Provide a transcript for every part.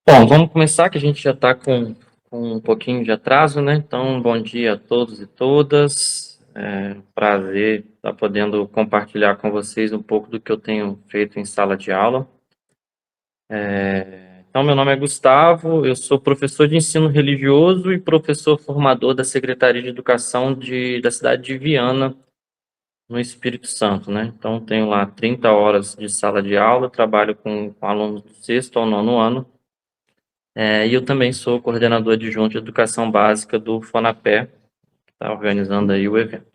Bom, vamos começar, que a gente já está com um pouquinho de atraso, né? Então, bom dia a todos e todas. É um prazer estar podendo compartilhar com vocês um pouco do que eu tenho feito em sala de aula. Então, meu nome é Gustavo, eu sou professor de ensino religioso e professor formador da Secretaria de Educação da cidade de Viana, no Espírito Santo, né? Então, tenho lá 30 horas de sala de aula, trabalho com alunos do sexto ao nono ano. E eu também sou coordenador adjunto de educação básica do FONAPé, que está organizando aí o evento.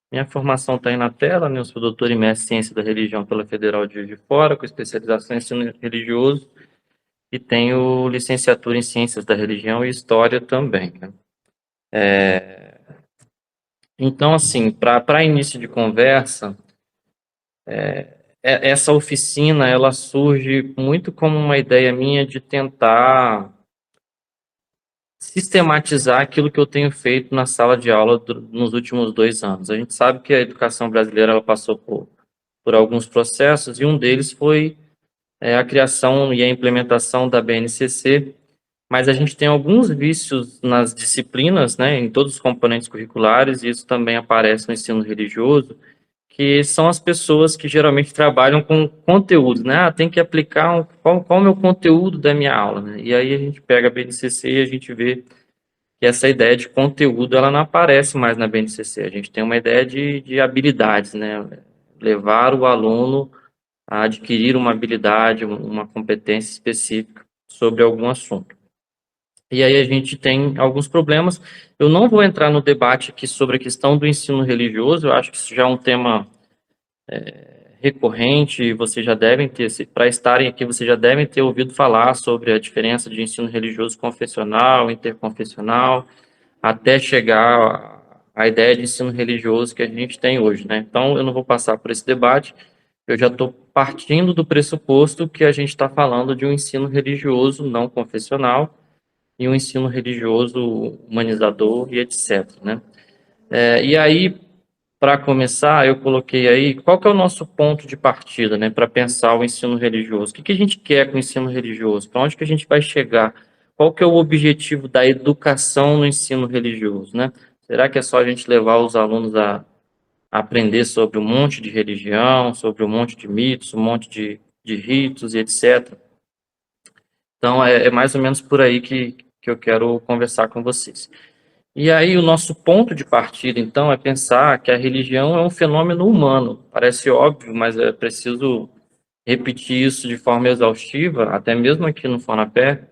Minha formação está aí na tela, né? Eu sou doutor em mestre em ciência da religião pela Federal de Juiz de Fora, com especialização em ensino religioso, e tenho licenciatura em ciências da religião e história também, né? Então, assim, para início de conversa, essa oficina, ela surge muito como uma ideia minha de tentar sistematizar aquilo que eu tenho feito na sala de aula nos últimos 2 anos. A gente sabe que a educação brasileira ela passou por alguns processos e um deles foi a criação e a implementação da BNCC, mas a gente tem alguns vícios nas disciplinas, né, em todos os componentes curriculares, e isso também aparece no ensino religioso, que são as pessoas que geralmente trabalham com conteúdo, né? Tem que aplicar qual é o meu conteúdo da minha aula, né? E aí a gente pega a BNCC e a gente vê que essa ideia de conteúdo ela não aparece mais na BNCC. A gente tem uma ideia de habilidades, né? Levar o aluno a adquirir uma habilidade, uma competência específica sobre algum assunto. E aí a gente tem alguns problemas. Eu não vou entrar no debate aqui sobre a questão do ensino religioso, eu acho que isso já é um tema recorrente, vocês já devem ter, para estarem aqui, vocês já devem ter ouvido falar sobre a diferença de ensino religioso confessional, interconfessional, até chegar à ideia de ensino religioso que a gente tem hoje, né? Então, eu não vou passar por esse debate, eu já estou partindo do pressuposto que a gente está falando de um ensino religioso não confessional e um ensino religioso humanizador e etc, né? E aí, para começar, eu coloquei aí qual que é o nosso ponto de partida, né, para pensar o ensino religioso. O que que a gente quer com o ensino religioso? Para onde que a gente vai chegar? Qual que é o objetivo da educação no ensino religioso, né? Será que é só a gente levar os alunos a aprender sobre um monte de religião, sobre um monte de mitos, um monte de ritos e etc? Então, é mais ou menos por aí que eu quero conversar com vocês. E aí, o nosso ponto de partida, então, é pensar que a religião é um fenômeno humano. Parece óbvio, mas é preciso repetir isso de forma exaustiva, até mesmo aqui no Fonapé.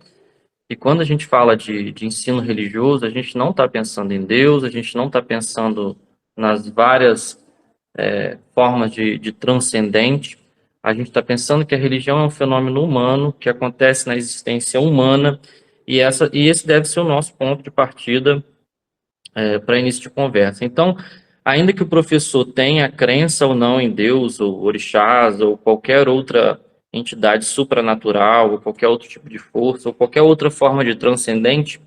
E quando a gente fala de ensino religioso, a gente não está pensando em Deus, a gente não está pensando nas várias formas de transcendente, a gente está pensando que a religião é um fenômeno humano, que acontece na existência humana, e esse deve ser o nosso ponto de partida para início de conversa. Então, ainda que o professor tenha crença ou não em Deus, ou orixás, ou qualquer outra entidade supranatural, ou qualquer outro tipo de força, ou qualquer outra forma de transcendente,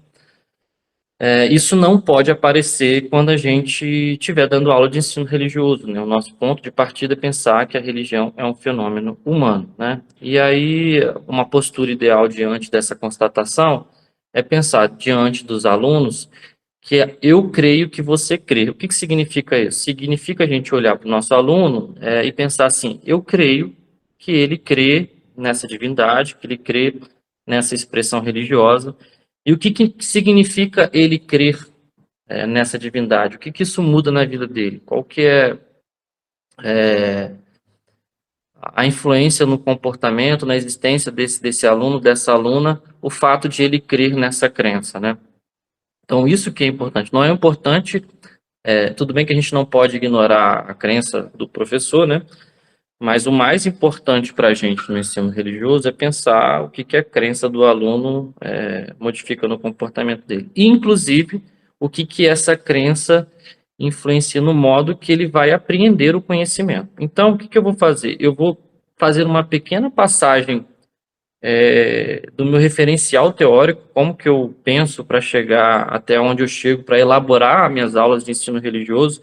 isso não pode aparecer quando a gente estiver dando aula de ensino religioso, né? O nosso ponto de partida é pensar que a religião é um fenômeno humano, né? E aí, uma postura ideal diante dessa constatação é pensar diante dos alunos que é eu creio que você crê. O que que significa isso? Significa a gente olhar para o nosso aluno e pensar assim, eu creio que ele crê nessa divindade, que ele crê nessa expressão religiosa. E o que que significa ele crer nessa divindade? O que que isso muda na vida dele? Qual que é a influência no comportamento, na existência desse aluno, dessa aluna, o fato de ele crer nessa crença, né? Então, isso que é importante. Não é importante. Tudo bem que a gente não pode ignorar a crença do professor, né? Mas o mais importante para a gente no ensino religioso é pensar o que que a crença do aluno modifica no comportamento dele. E, inclusive, o que que essa crença influencia no modo que ele vai apreender o conhecimento. Então, o que que eu vou fazer? Eu vou fazer uma pequena passagem do meu referencial teórico, como que eu penso para chegar até onde eu chego, para elaborar minhas aulas de ensino religioso,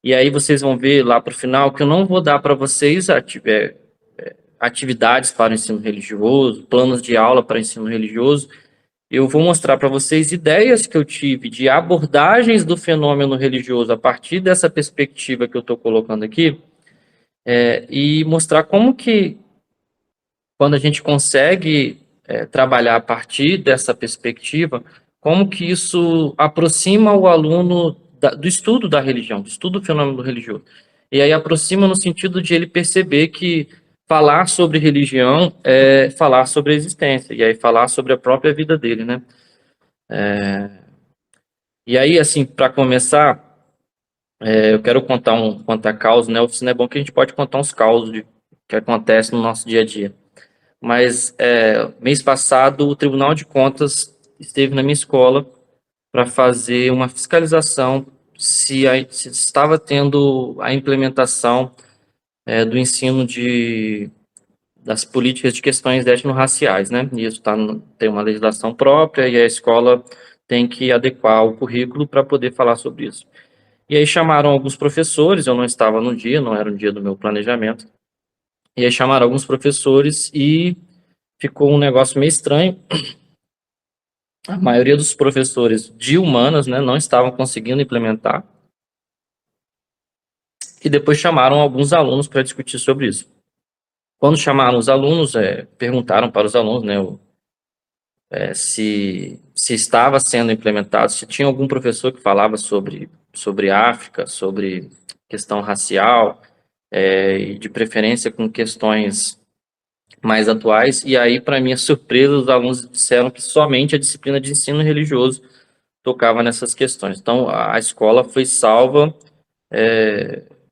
e aí vocês vão ver lá para o final que eu não vou dar para vocês a atividades para o ensino religioso, planos de aula para o ensino religioso, eu vou mostrar para vocês ideias que eu tive de abordagens do fenômeno religioso a partir dessa perspectiva que eu estou colocando aqui, e mostrar como que, quando a gente consegue trabalhar a partir dessa perspectiva, como que isso aproxima o aluno do estudo da religião, do estudo do fenômeno religioso. E aí aproxima no sentido de ele perceber que falar sobre religião é falar sobre a existência, e aí falar sobre a própria vida dele, né? E aí, assim, para começar, eu quero contar causos, né? Oficina é bom que a gente pode contar uns causos que acontecem no nosso dia a dia. Mas mês passado o Tribunal de Contas esteve na minha escola para fazer uma fiscalização se estava tendo a implementação do ensino das políticas de questões étnico-raciais, né? E isso tem uma legislação própria e a escola tem que adequar o currículo para poder falar sobre isso. E aí chamaram alguns professores, eu não estava no dia, não era o dia do meu planejamento, e aí chamaram alguns professores e ficou um negócio meio estranho. A maioria dos professores de humanas, né, não estavam conseguindo implementar. E depois chamaram alguns alunos para discutir sobre isso. Quando chamaram os alunos, perguntaram para os alunos, né, se estava sendo implementado, se tinha algum professor que falava sobre África, sobre questão racial, e de preferência com questões mais atuais. E aí, para minha surpresa, os alunos disseram que somente a disciplina de ensino religioso tocava nessas questões. Então, a escola foi salva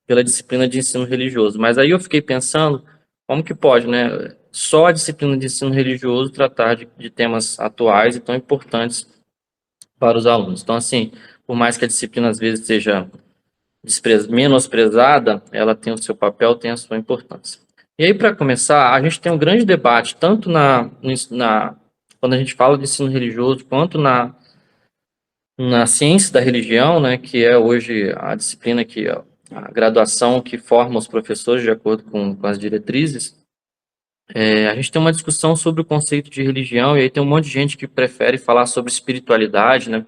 pela disciplina de ensino religioso. Mas aí eu fiquei pensando, como que pode, né? Só a disciplina de ensino religioso tratar de temas atuais e tão importantes para os alunos. Então, assim, por mais que a disciplina às vezes seja menosprezada, ela tem o seu papel, tem a sua importância. E aí, para começar, a gente tem um grande debate, tanto quando a gente fala de ensino religioso, quanto na ciência da religião, né, que é hoje a disciplina a graduação que forma os professores de acordo com as diretrizes. A gente tem uma discussão sobre o conceito de religião, e aí tem um monte de gente que prefere falar sobre espiritualidade, né,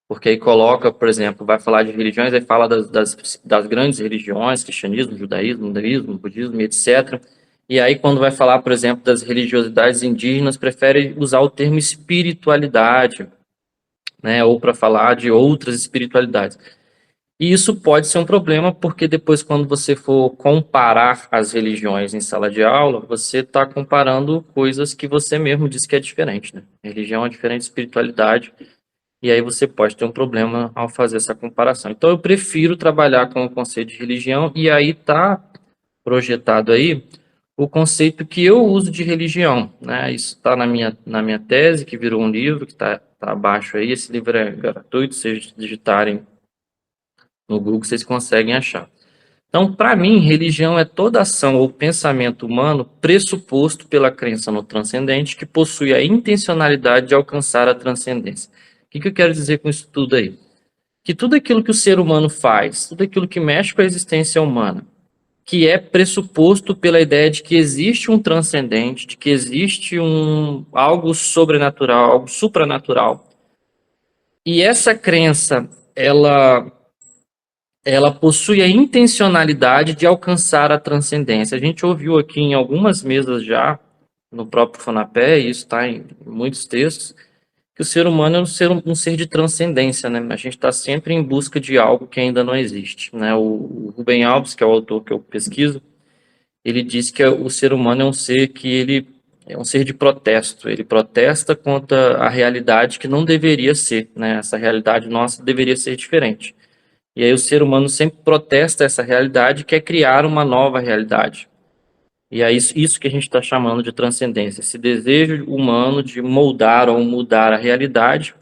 porque aí coloca, por exemplo, vai falar de religiões, aí fala das grandes religiões, cristianismo, judaísmo, hinduísmo, budismo, etc. E aí, quando vai falar, por exemplo, das religiosidades indígenas, prefere usar o termo espiritualidade, né, ou para falar de outras espiritualidades. E isso pode ser um problema, porque depois, quando você for comparar as religiões em sala de aula, você está comparando coisas que você mesmo disse que é diferente, né? Religião é diferente de espiritualidade, e aí você pode ter um problema ao fazer essa comparação. Então, eu prefiro trabalhar com o conceito de religião, e aí está projetado aí o conceito que eu uso de religião, né? Isso está na minha tese, que virou um livro, que está abaixo aí. Esse livro é gratuito, se vocês digitarem no Google, vocês conseguem achar. Então, para mim, religião é toda ação ou pensamento humano pressuposto pela crença no transcendente que possui a intencionalidade de alcançar a transcendência. O que eu quero dizer com isso tudo aí? Que tudo aquilo que o ser humano faz, tudo aquilo que mexe com a existência humana, que é pressuposto pela ideia de que existe um transcendente, de que existe algo sobrenatural, algo supranatural. E essa crença, ela possui a intencionalidade de alcançar a transcendência. A gente ouviu aqui em algumas mesas já, no próprio Fonapé, e isso está em muitos textos, que o ser humano é um ser de transcendência, né? A gente está sempre em busca de algo que ainda não existe, né? O Rubem Alves, que é o autor que eu pesquiso, ele diz que o ser humano é um ser que ele é um ser de protesto. Ele protesta contra a realidade que não deveria ser, né? Essa realidade nossa deveria ser diferente. E aí o ser humano sempre protesta essa realidade e quer criar uma nova realidade. E é isso que a gente está chamando de transcendência, esse desejo humano de moldar ou mudar a realidade,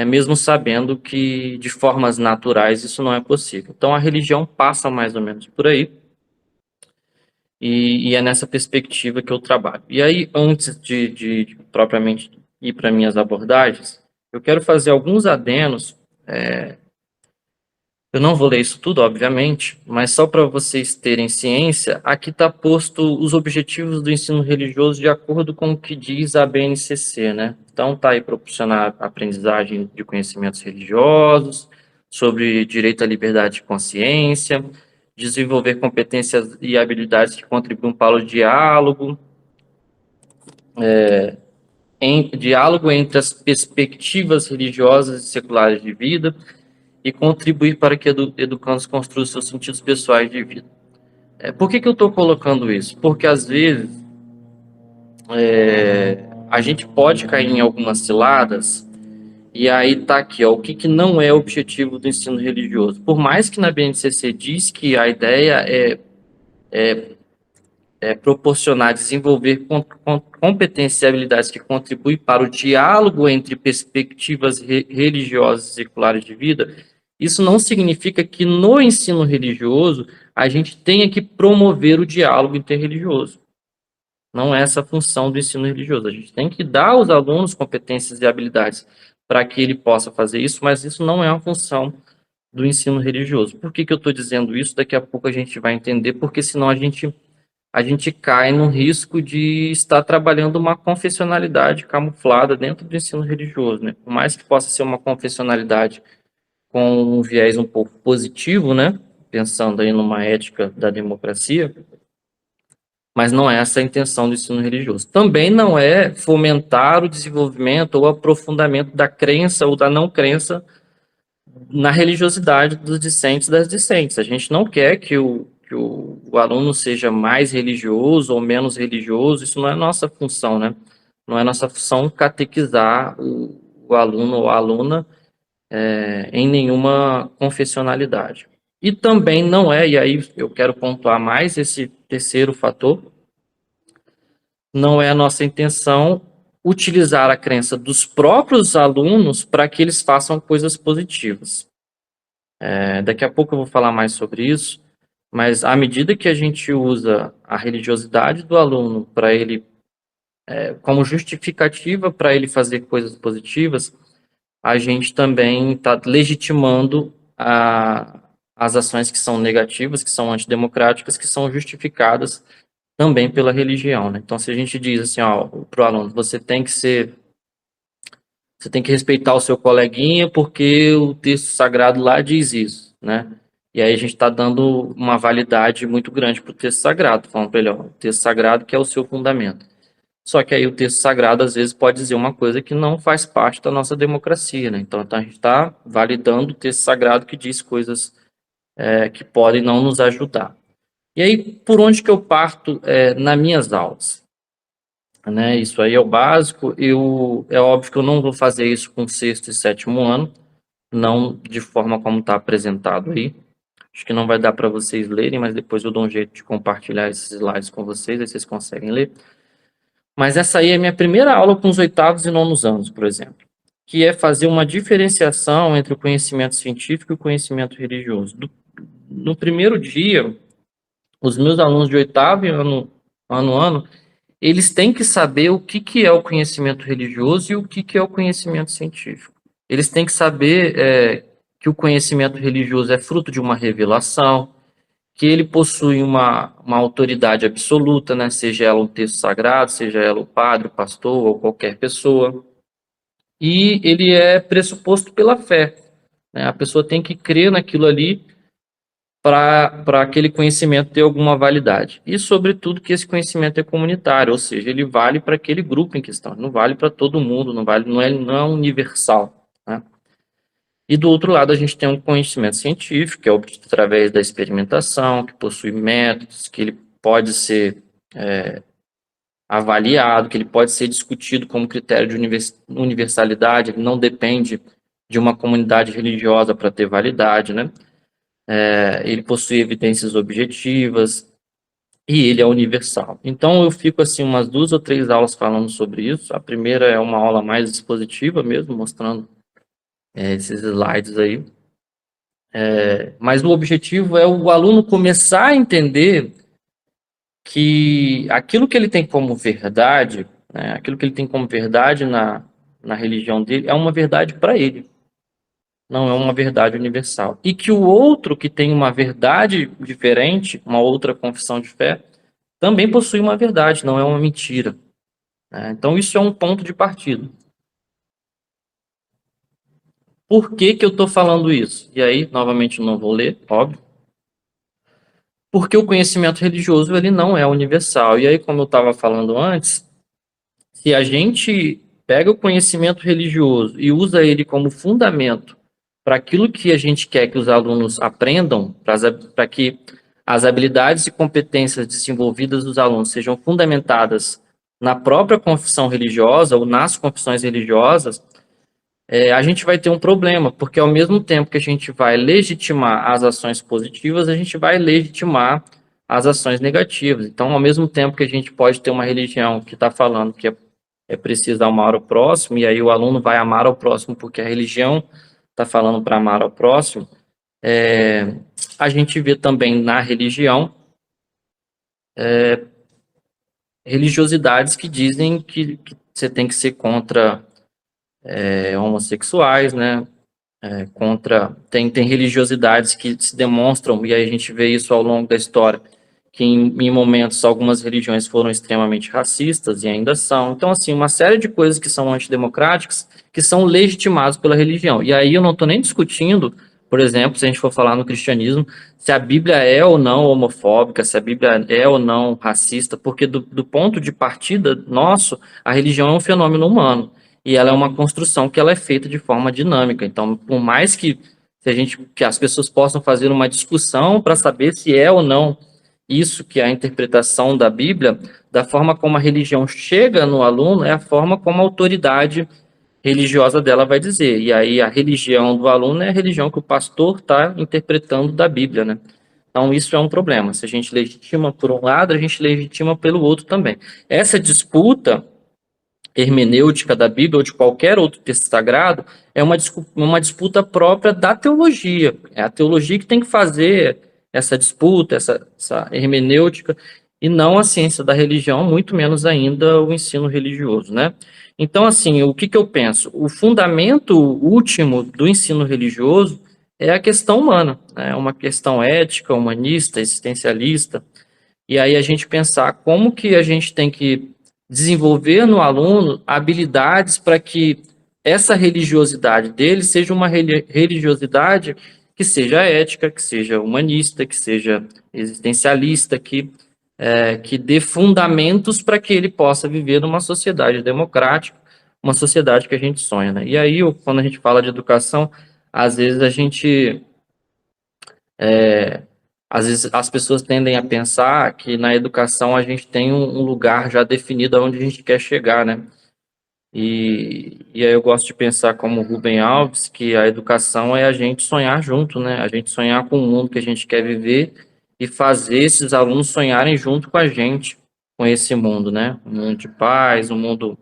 mesmo sabendo que de formas naturais isso não é possível. Então a religião passa mais ou menos por aí, e é nessa perspectiva que eu trabalho. E aí, antes de propriamente ir para minhas abordagens, eu quero fazer alguns adenos Eu não vou ler isso tudo, obviamente, mas só para vocês terem ciência, aqui está posto os objetivos do ensino religioso de acordo com o que diz a BNCC, né? Então está aí proporcionar aprendizagem de conhecimentos religiosos, sobre direito à liberdade de consciência, desenvolver competências e habilidades que contribuam para o diálogo, diálogo entre as perspectivas religiosas e seculares de vida, e contribuir para que educandos construam seus sentidos pessoais de vida. Por que eu estou colocando isso? Porque às vezes a gente pode cair em algumas ciladas e aí tá aqui, ó, o que não é o objetivo do ensino religioso. Por mais que na BNCC diz que a ideia é proporcionar, desenvolver competências e habilidades que contribuem para o diálogo entre perspectivas religiosas e seculares de vida, isso não significa que no ensino religioso a gente tenha que promover o diálogo interreligioso. Não é essa a função do ensino religioso. A gente tem que dar aos alunos competências e habilidades para que ele possa fazer isso, mas isso não é uma função do ensino religioso. Por que eu estou dizendo isso? Daqui a pouco a gente vai entender, porque senão a gente cai no risco de estar trabalhando uma confessionalidade camuflada dentro do ensino religioso, né? Por mais que possa ser uma confessionalidade com um viés um pouco positivo, né? Pensando aí numa ética da democracia, mas não é essa a intenção do ensino religioso. Também não é fomentar o desenvolvimento ou aprofundamento da crença ou da não crença na religiosidade dos discentes e das discentes. A gente não quer que o aluno seja mais religioso ou menos religioso, isso não é nossa função, né? Não é nossa função catequizar o aluno ou a aluna em nenhuma confessionalidade. E também não é, e aí eu quero pontuar mais esse terceiro fator, não é a nossa intenção utilizar a crença dos próprios alunos para que eles façam coisas positivas. Daqui a pouco eu vou falar mais sobre isso, mas à medida que a gente usa a religiosidade do aluno para ele, como justificativa para ele fazer coisas positivas, a gente também está legitimando as ações que são negativas, que são antidemocráticas, que são justificadas também pela religião, né? Então, se a gente diz assim, ó, para o aluno, você tem que respeitar o seu coleguinha porque o texto sagrado lá diz isso, né? E aí a gente está dando uma validade muito grande para o texto sagrado, falando para ele, ó, o texto sagrado que é o seu fundamento. Só que aí o texto sagrado às vezes pode dizer uma coisa que não faz parte da nossa democracia, né? Então a gente está validando o texto sagrado que diz coisas que podem não nos ajudar. E aí, por onde que eu parto nas minhas aulas? Né? Isso aí é o básico. É óbvio que eu não vou fazer isso com sexto e sétimo ano, não de forma como está apresentado aí. Acho que não vai dar para vocês lerem, mas depois eu dou um jeito de compartilhar esses slides com vocês, aí vocês conseguem ler. Mas essa aí é a minha primeira aula com os oitavos e nonos anos, por exemplo, que é fazer uma diferenciação entre o conhecimento científico e o conhecimento religioso. No primeiro dia, os meus alunos de oitavo e ano, eles têm que saber o que é o conhecimento religioso e o que é o conhecimento científico. Eles têm que saber que o conhecimento religioso é fruto de uma revelação, que ele possui uma autoridade absoluta, né? Seja ela um texto sagrado, seja ela o padre, o pastor ou qualquer pessoa. E ele é pressuposto pela fé, né? A pessoa tem que crer naquilo ali para aquele conhecimento ter alguma validade. E, sobretudo, que esse conhecimento é comunitário, ou seja, ele vale para aquele grupo em questão, não vale para todo mundo, não é universal, né? E, do outro lado, a gente tem um conhecimento científico, que é obtido através da experimentação, que possui métodos, que ele pode ser avaliado, que ele pode ser discutido como critério de universalidade, ele não depende de uma comunidade religiosa para ter validade, né? Ele possui evidências objetivas e ele é universal. Então, eu fico assim umas 2 ou 3 aulas falando sobre isso. A primeira é uma aula mais expositiva mesmo, mostrando esses slides aí. Mas o objetivo é o aluno começar a entender que aquilo que ele tem como verdade, né, aquilo que ele tem como verdade na religião dele, é uma verdade para ele. não é uma verdade universal. E que o outro que tem uma verdade diferente, uma outra confissão de fé, também possui uma verdade, não é uma mentira, né? Então, isso é um ponto de partida. Por que que eu estou falando isso? E aí, novamente, não vou ler, óbvio. Porque o conhecimento religioso ele não é universal. E aí, como eu estava falando antes, se a gente pega o conhecimento religioso e usa ele como fundamento para aquilo que a gente quer que os alunos aprendam, para que as habilidades e competências desenvolvidas dos alunos sejam fundamentadas na própria confissão religiosa ou nas confissões religiosas, a gente vai ter um problema, porque ao mesmo tempo que a gente vai legitimar as ações positivas, a gente vai legitimar as ações negativas. Então, ao mesmo tempo que a gente pode ter uma religião que está falando que é preciso amar o próximo, e aí o aluno vai amar ao próximo porque a religião está falando para amar ao próximo, a gente vê também na religião religiosidades que dizem que você tem que ser contra homossexuais, né? Tem religiosidades que se demonstram, e aí a gente vê isso ao longo da história, que em momentos algumas religiões foram extremamente racistas e ainda são. Então, assim, uma série de coisas que são antidemocráticas que são legitimadas pela religião. E aí eu não estou nem discutindo, por exemplo, se a gente for falar no cristianismo, se a Bíblia é ou não homofóbica, se a Bíblia é ou não racista, porque do ponto de partida nosso, a religião é um fenômeno humano e ela é uma construção que ela é feita de forma dinâmica. Então, por mais que que as pessoas possam fazer uma discussão para saber se é ou não isso que é a interpretação da Bíblia, da forma como a religião chega no aluno, é a forma como a autoridade religiosa dela vai dizer. E aí a religião do aluno é a religião que o pastor está interpretando da Bíblia, né? Então isso é um problema. Se a gente legitima por um lado, a gente legitima pelo outro também. Essa disputa hermenêutica da Bíblia ou de qualquer outro texto sagrado é uma disputa própria da teologia. É a teologia que tem que fazer essa disputa, essa hermenêutica, e não a ciência da religião, muito menos ainda o ensino religioso, né? Então, assim, o que eu penso? O fundamento último do ensino religioso é a questão humana, né? É uma questão ética, humanista, existencialista, e aí a gente pensar como que a gente tem que desenvolver no aluno habilidades para que essa religiosidade dele seja uma religiosidade que seja ética, que seja humanista, que seja existencialista, que dê fundamentos para que ele possa viver numa sociedade democrática, uma sociedade que a gente sonha, né? E aí, quando a gente fala de educação, às vezes a gente às vezes as pessoas tendem a pensar que na educação a gente tem um lugar já definido aonde a gente quer chegar, né? E aí eu gosto de pensar como Rubem Alves, que a educação é a gente sonhar junto, né? A gente sonhar com o mundo que a gente quer viver e fazer esses alunos sonharem junto com a gente, com esse mundo, né? Um mundo de paz, um mundo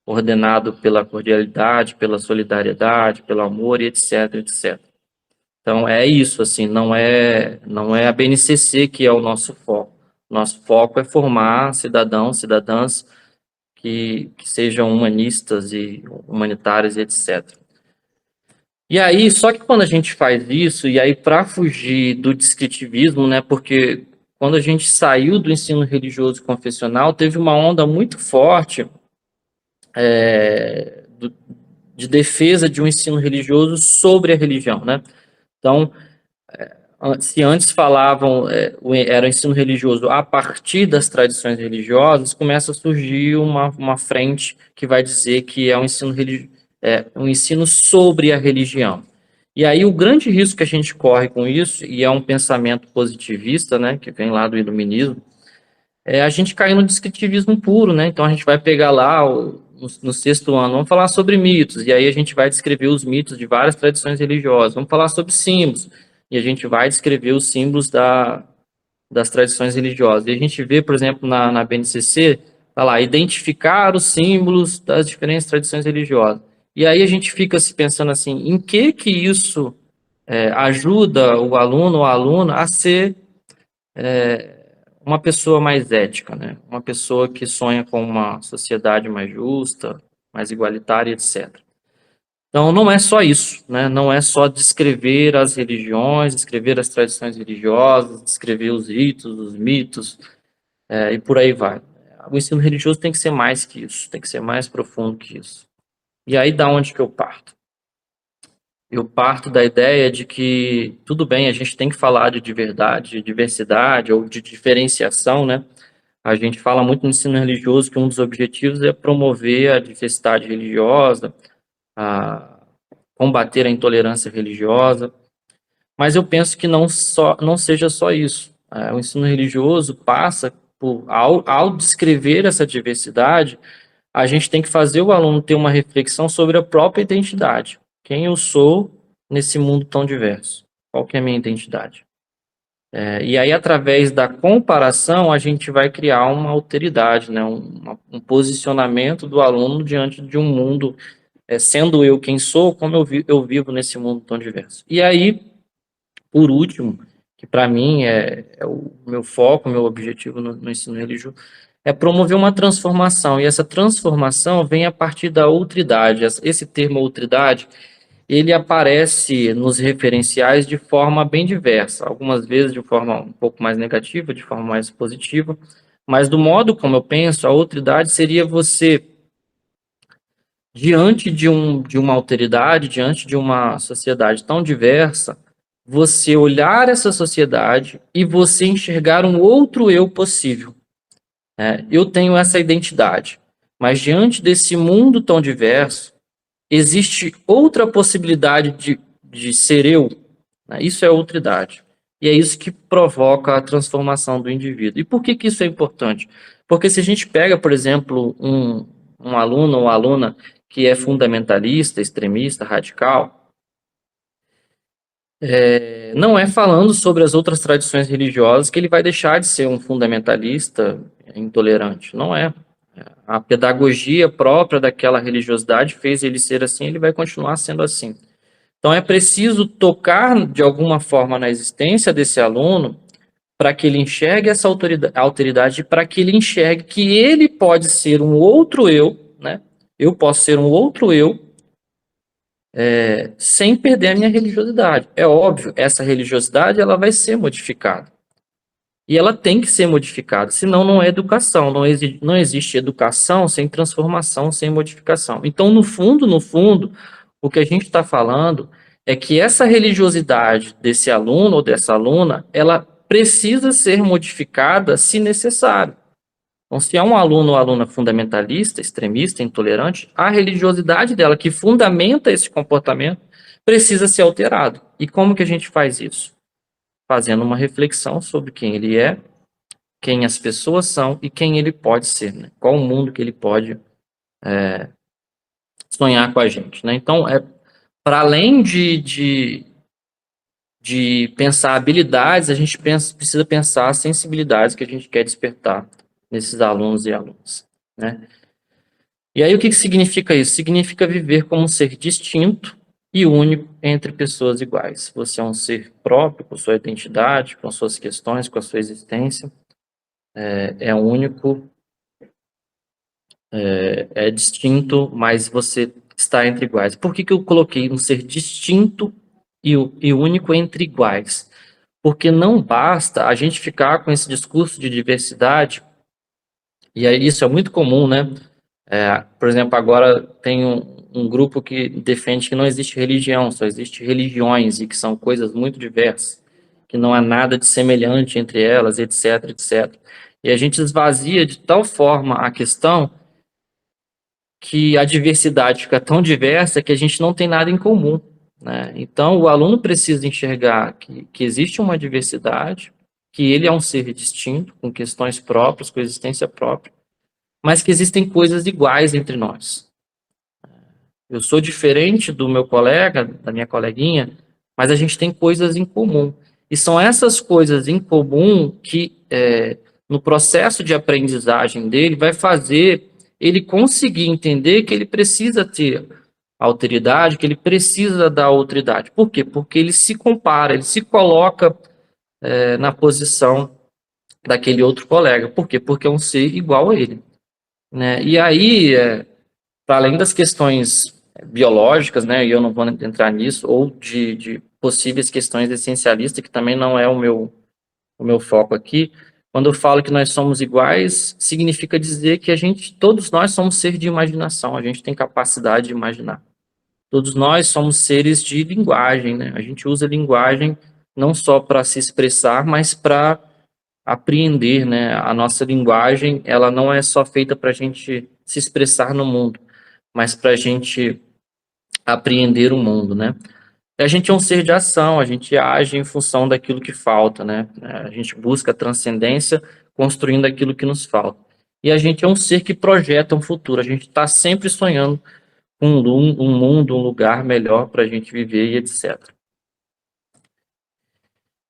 ordenado pela cordialidade, pela solidariedade, pelo amor e etc, etc. Então é isso, assim, não é a BNCC que é o nosso foco. Nosso foco é formar cidadãos, cidadãs que sejam humanistas e humanitários e etc. E aí, só que quando a gente faz isso, e aí para fugir do descritivismo, né, porque quando a gente saiu do ensino religioso confessional, teve uma onda muito forte de defesa de um ensino religioso sobre a religião, né? Então, se antes falavam, era o ensino religioso a partir das tradições religiosas, começa a surgir uma frente que vai dizer que é um ensino sobre a religião. E aí o grande risco que a gente corre com isso, e é um pensamento positivista, né, que vem lá do iluminismo, é a gente cair no descritivismo puro, né? Então a gente vai pegar lá no sexto ano, vamos falar sobre mitos, e aí a gente vai descrever os mitos de várias tradições religiosas, vamos falar sobre símbolos, e a gente vai descrever os símbolos das tradições religiosas. E a gente vê, por exemplo, na BNCC, tá lá, identificar os símbolos das diferentes tradições religiosas. E aí a gente fica se pensando assim, em que isso ajuda o aluno ou a aluna a ser uma pessoa mais ética, né? Uma pessoa que sonha com uma sociedade mais justa, mais igualitária, etc. Então, não é só isso, né? Não é só descrever as religiões, descrever as tradições religiosas, descrever os ritos, os mitos, e por aí vai. O ensino religioso tem que ser mais que isso, tem que ser mais profundo que isso. E aí, da onde que eu parto? Eu parto da ideia de que, tudo bem, a gente tem que falar de verdade, de diversidade ou de diferenciação, né? A gente fala muito no ensino religioso que um dos objetivos é promover a diversidade religiosa, a combater a intolerância religiosa, mas eu penso que não seja só isso. O ensino religioso passa por, ao descrever essa diversidade, a gente tem que fazer o aluno ter uma reflexão sobre a própria identidade. Quem eu sou nesse mundo tão diverso? Qual que é a minha identidade? E aí, através da comparação, a gente vai criar uma alteridade, né? Um posicionamento do aluno diante de um mundo, sendo eu quem sou, como eu vivo nesse mundo tão diverso. E aí, por último, que para mim é o meu foco, meu objetivo no ensino religioso, é promover uma transformação. E essa transformação vem a partir da outridade. Esse termo outridade, ele aparece nos referenciais de forma bem diversa, algumas vezes de forma um pouco mais negativa, de forma mais positiva, mas do modo como eu penso, a outridade seria você, diante de uma alteridade, diante de uma sociedade tão diversa, você olhar essa sociedade e você enxergar um outro eu possível. Eu tenho essa identidade, mas diante desse mundo tão diverso, existe outra possibilidade de ser eu, né? Isso é outridade. E é isso que provoca a transformação do indivíduo. E por que que isso é importante? Porque se a gente pega, por exemplo, um aluno ou aluna que é fundamentalista, extremista, radical, não é falando sobre as outras tradições religiosas que ele vai deixar de ser um fundamentalista intolerante. Não é. A pedagogia própria daquela religiosidade fez ele ser assim, ele vai continuar sendo assim. Então é preciso tocar de alguma forma na existência desse aluno para que ele enxergue essa alteridade, para que ele enxergue que ele pode ser um outro eu, né? Eu posso ser um outro eu, sem perder a minha religiosidade. É óbvio, essa religiosidade ela vai ser modificada. E ela tem que ser modificada, senão não é educação. Não existe educação sem transformação, sem modificação. Então, no fundo, o que a gente está falando é que essa religiosidade desse aluno ou dessa aluna, ela precisa ser modificada se necessário. Então, se é um aluno ou aluna fundamentalista, extremista, intolerante, a religiosidade dela, que fundamenta esse comportamento, precisa ser alterado. E como que a gente faz isso? Fazendo uma reflexão sobre quem ele é, quem as pessoas são e quem ele pode ser, né? Qual o mundo que ele pode sonhar com a gente, né? Então, para além de pensar habilidades, a gente precisa pensar as sensibilidades que a gente quer despertar nesses alunos e alunas, né? E aí, o que significa isso? Significa viver como um ser distinto e único entre pessoas iguais. Você é um ser próprio, com sua identidade, com suas questões, com a sua existência. É único, é distinto, mas você está entre iguais. Por que eu coloquei um ser distinto e único entre iguais? Porque não basta a gente ficar com esse discurso de diversidade, e aí isso é muito comum, né? Por exemplo, agora tem um grupo que defende que não existe religião, só existe religiões, e que são coisas muito diversas, que não há nada de semelhante entre elas, etc, etc. E a gente esvazia de tal forma a questão que a diversidade fica tão diversa que a gente não tem nada em comum, né? Então, o aluno precisa enxergar que existe uma diversidade, que ele é um ser distinto, com questões próprias, com existência própria, mas que existem coisas iguais entre nós. Eu sou diferente do meu colega, da minha coleguinha, mas a gente tem coisas em comum. E são essas coisas em comum que, no processo de aprendizagem dele, vai fazer ele conseguir entender que ele precisa ter alteridade, que ele precisa da outridade. Por quê? Porque ele se compara, ele se coloca na posição daquele outro colega. Por quê? Porque é um ser igual a ele, né? E aí, para além das questões biológicas, né, e eu não vou entrar nisso, ou de possíveis questões essencialistas, que também não é o meu foco aqui. Quando eu falo que nós somos iguais, significa dizer que todos nós somos seres de imaginação, a gente tem capacidade de imaginar. Todos nós somos seres de linguagem, né? A gente usa linguagem não só para se expressar, mas para apreender, né? A nossa linguagem, ela não é só feita para a gente se expressar no mundo, mas para a gente apreender o mundo, né? A gente é um ser de ação, a gente age em função daquilo que falta, né? A gente busca a transcendência construindo aquilo que nos falta. E a gente é um ser que projeta um futuro, a gente está sempre sonhando com um mundo, um lugar melhor para a gente viver e etc.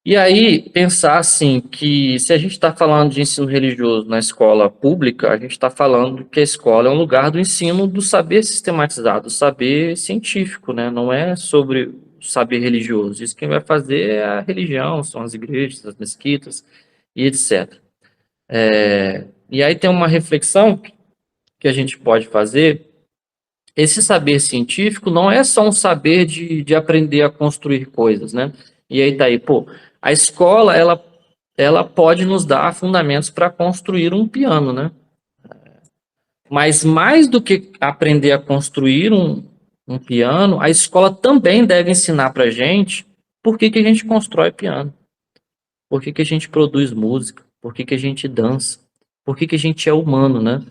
E aí, pensar assim, que se a gente está falando de ensino religioso na escola pública, a gente está falando que a escola é um lugar do ensino do saber sistematizado, do saber científico, né? Não é sobre o saber religioso. Isso quem vai fazer é a religião, são as igrejas, as mesquitas e etc. E aí tem uma reflexão que a gente pode fazer. Esse saber científico não é só um saber de aprender a construir coisas, né? E aí tá aí, pô, a escola, ela pode nos dar fundamentos para construir um piano, né? Mas mais do que aprender a construir um piano, a escola também deve ensinar para gente por que a gente constrói piano, por que a gente produz música, por que a gente dança, por que a gente é humano, né?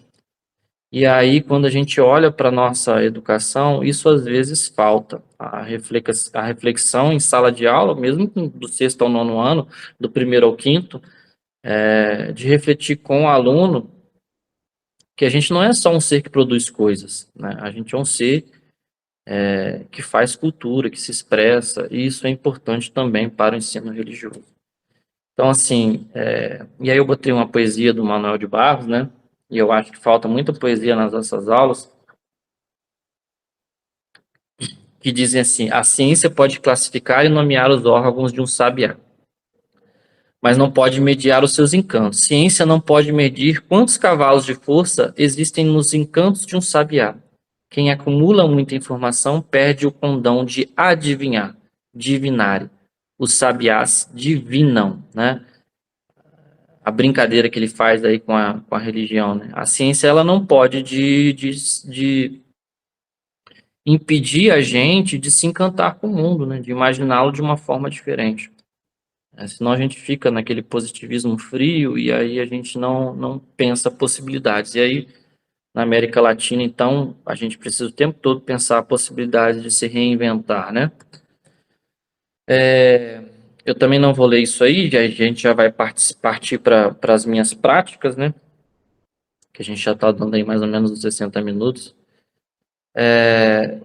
E aí, quando a gente olha para a nossa educação, isso às vezes falta. A reflexão em sala de aula, mesmo do sexto ao nono ano, do primeiro ao quinto, de refletir com o aluno que a gente não é só um ser que produz coisas, né? A gente é um ser que faz cultura, que se expressa, e isso é importante também para o ensino religioso. Então, assim, e aí eu botei uma poesia do Manuel de Barros, né? E eu acho que falta muita poesia nas nossas aulas, que dizem assim: a ciência pode classificar e nomear os órgãos de um sabiá, mas não pode mediar os seus encantos. Ciência não pode medir quantos cavalos de força existem nos encantos de um sabiá. Quem acumula muita informação perde o condão de adivinhar, divinare. Os sabiás divinam, né? A brincadeira que ele faz aí com a religião, né? A ciência, ela não pode de impedir a gente de se encantar com o mundo, né? De imaginá-lo de uma forma diferente. Senão a gente fica naquele positivismo frio e aí a gente não pensa possibilidades. E aí, na América Latina, então, a gente precisa o tempo todo pensar a possibilidade de se reinventar, né? Eu também não vou ler isso aí, a gente já vai partir para as minhas práticas, né? Que a gente já está dando aí mais ou menos uns 60 minutos.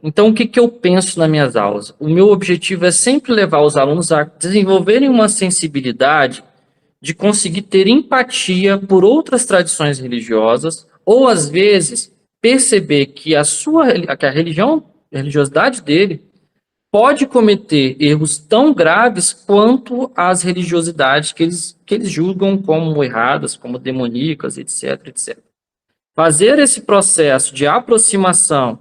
Então, o que, que eu penso nas minhas aulas? O meu objetivo é sempre levar os alunos a desenvolverem uma sensibilidade de conseguir ter empatia por outras tradições religiosas, ou às vezes perceber que que a religiosidade dele pode cometer erros tão graves quanto as religiosidades que eles julgam como erradas, como demoníacas, etc, etc. Fazer esse processo de aproximação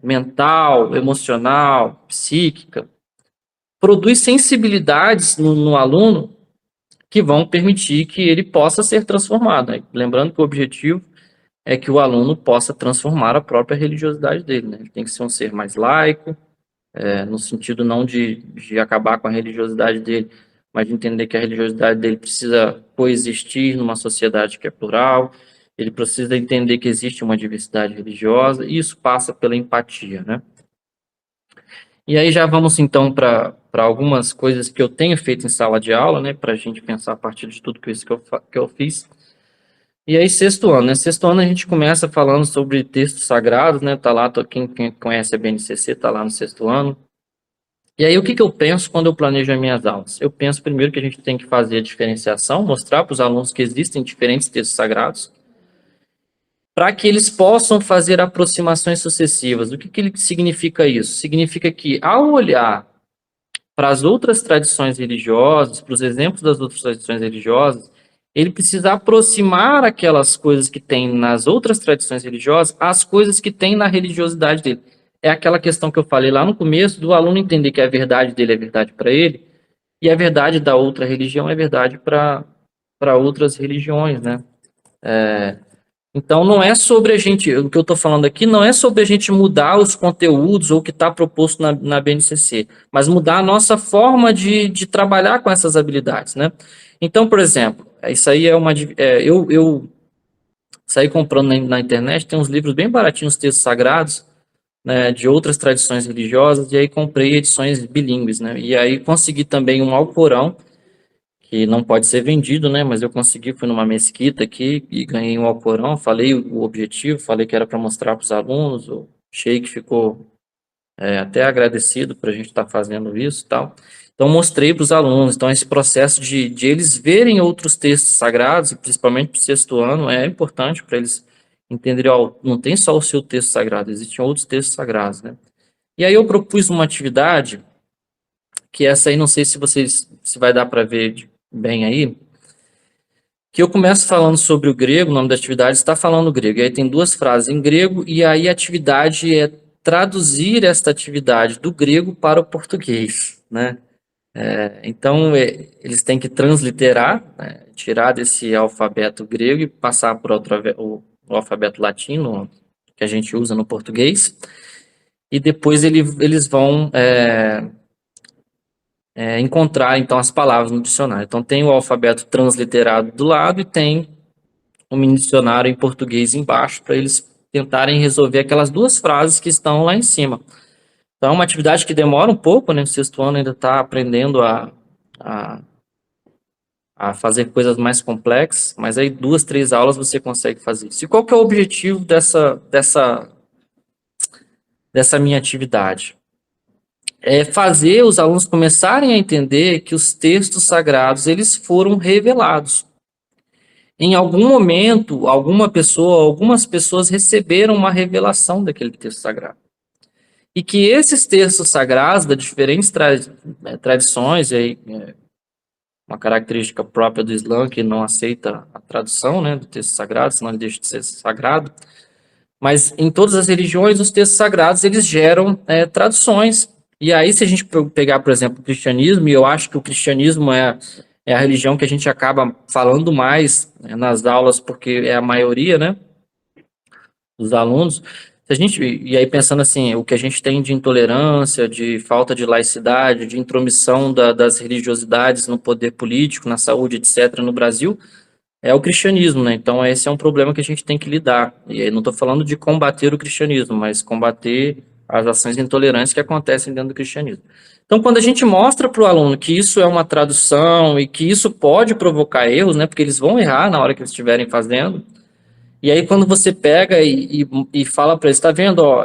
mental, emocional, psíquica, produz sensibilidades no aluno que vão permitir que ele possa ser transformado, né? Lembrando que o objetivo é que o aluno possa transformar a própria religiosidade dele, né? Ele tem que ser um ser mais laico, no sentido não de acabar com a religiosidade dele, mas de entender que a religiosidade dele precisa coexistir numa sociedade que é plural, ele precisa entender que existe uma diversidade religiosa, e isso passa pela empatia, né? E aí já vamos então para algumas coisas que eu tenho feito em sala de aula, né, para a gente pensar a partir de tudo isso que eu fiz. E aí sexto ano, né? Sexto ano a gente começa falando sobre textos sagrados, né? Tá lá, quem conhece a BNCC tá lá no sexto ano. E aí o que eu penso quando eu planejo as minhas aulas? Eu penso primeiro que a gente tem que fazer a diferenciação, mostrar para os alunos que existem diferentes textos sagrados, para que eles possam fazer aproximações sucessivas. O que significa isso? Significa que, ao olhar para as outras tradições religiosas, para os exemplos das outras tradições religiosas, ele precisa aproximar aquelas coisas que tem nas outras tradições religiosas às coisas que tem na religiosidade dele. É aquela questão que eu falei lá no começo, do aluno entender que a verdade dele é verdade para ele, e a verdade da outra religião é verdade para outras religiões, né? Então, não é sobre a gente, o que eu estou falando aqui não é sobre a gente mudar os conteúdos ou o que está proposto na BNCC, mas mudar a nossa forma de trabalhar com essas habilidades, né? Então, por exemplo, isso aí eu saí comprando na internet, tem uns livros bem baratinhos, textos sagrados, né, de outras tradições religiosas, e aí comprei edições bilíngues, né? E aí consegui também um Alcorão, que não pode ser vendido, né? Mas eu consegui, fui numa mesquita aqui e ganhei um Alcorão, falei o objetivo, falei que era para mostrar para os alunos, o Sheik ficou até agradecido por a gente estar fazendo isso e tal. Então mostrei para os alunos, então esse processo de eles verem outros textos sagrados, e principalmente para o sexto ano, é importante para eles entenderem, ó, não tem só o seu texto sagrado, existem outros textos sagrados, né? E aí eu propus uma atividade, que essa aí não sei se vai dar para ver bem aí, que eu começo falando sobre o grego, o nome da atividade está falando grego, e aí tem duas frases em grego, e aí a atividade é traduzir esta atividade do grego para o português, né? Então, eles têm que transliterar, né, tirar desse alfabeto grego e passar para o alfabeto latino, que a gente usa no português, e depois eles vão encontrar, então, as palavras no dicionário. Então, tem o alfabeto transliterado do lado e tem um mini dicionário em português embaixo para eles tentarem resolver aquelas duas frases que estão lá em cima. Então, é uma atividade que demora um pouco, né? O sexto ano ainda está aprendendo a, a fazer coisas mais complexas, mas aí 2, 3 aulas você consegue fazer isso. E qual que é o objetivo dessa minha atividade? É fazer os alunos começarem a entender que os textos sagrados, eles foram revelados. Em algum momento, algumas pessoas receberam uma revelação daquele texto sagrado. E que esses textos sagrados, de diferentes tradições, e aí, uma característica própria do Islã, que não aceita a tradução, né, do texto sagrado, senão ele deixa de ser sagrado, mas em todas as religiões, os textos sagrados, eles geram traduções. E aí, se a gente pegar, por exemplo, o cristianismo, e eu acho que o cristianismo é a religião que a gente acaba falando mais, né, nas aulas, porque é a maioria, né, dos alunos. Se a gente, e aí pensando assim, o que a gente tem de intolerância, de falta de laicidade, de intromissão das religiosidades no poder político, na saúde, etc., no Brasil, é o cristianismo, né? Então, esse é um problema que a gente tem que lidar. E aí não estou falando de combater o cristianismo, mas combater as ações intolerantes que acontecem dentro do cristianismo. Então, quando a gente mostra para o aluno que isso é uma tradução e que isso pode provocar erros, né? Porque eles vão errar na hora que eles estiverem fazendo. E aí, quando você pega e fala para eles, está vendo, ó,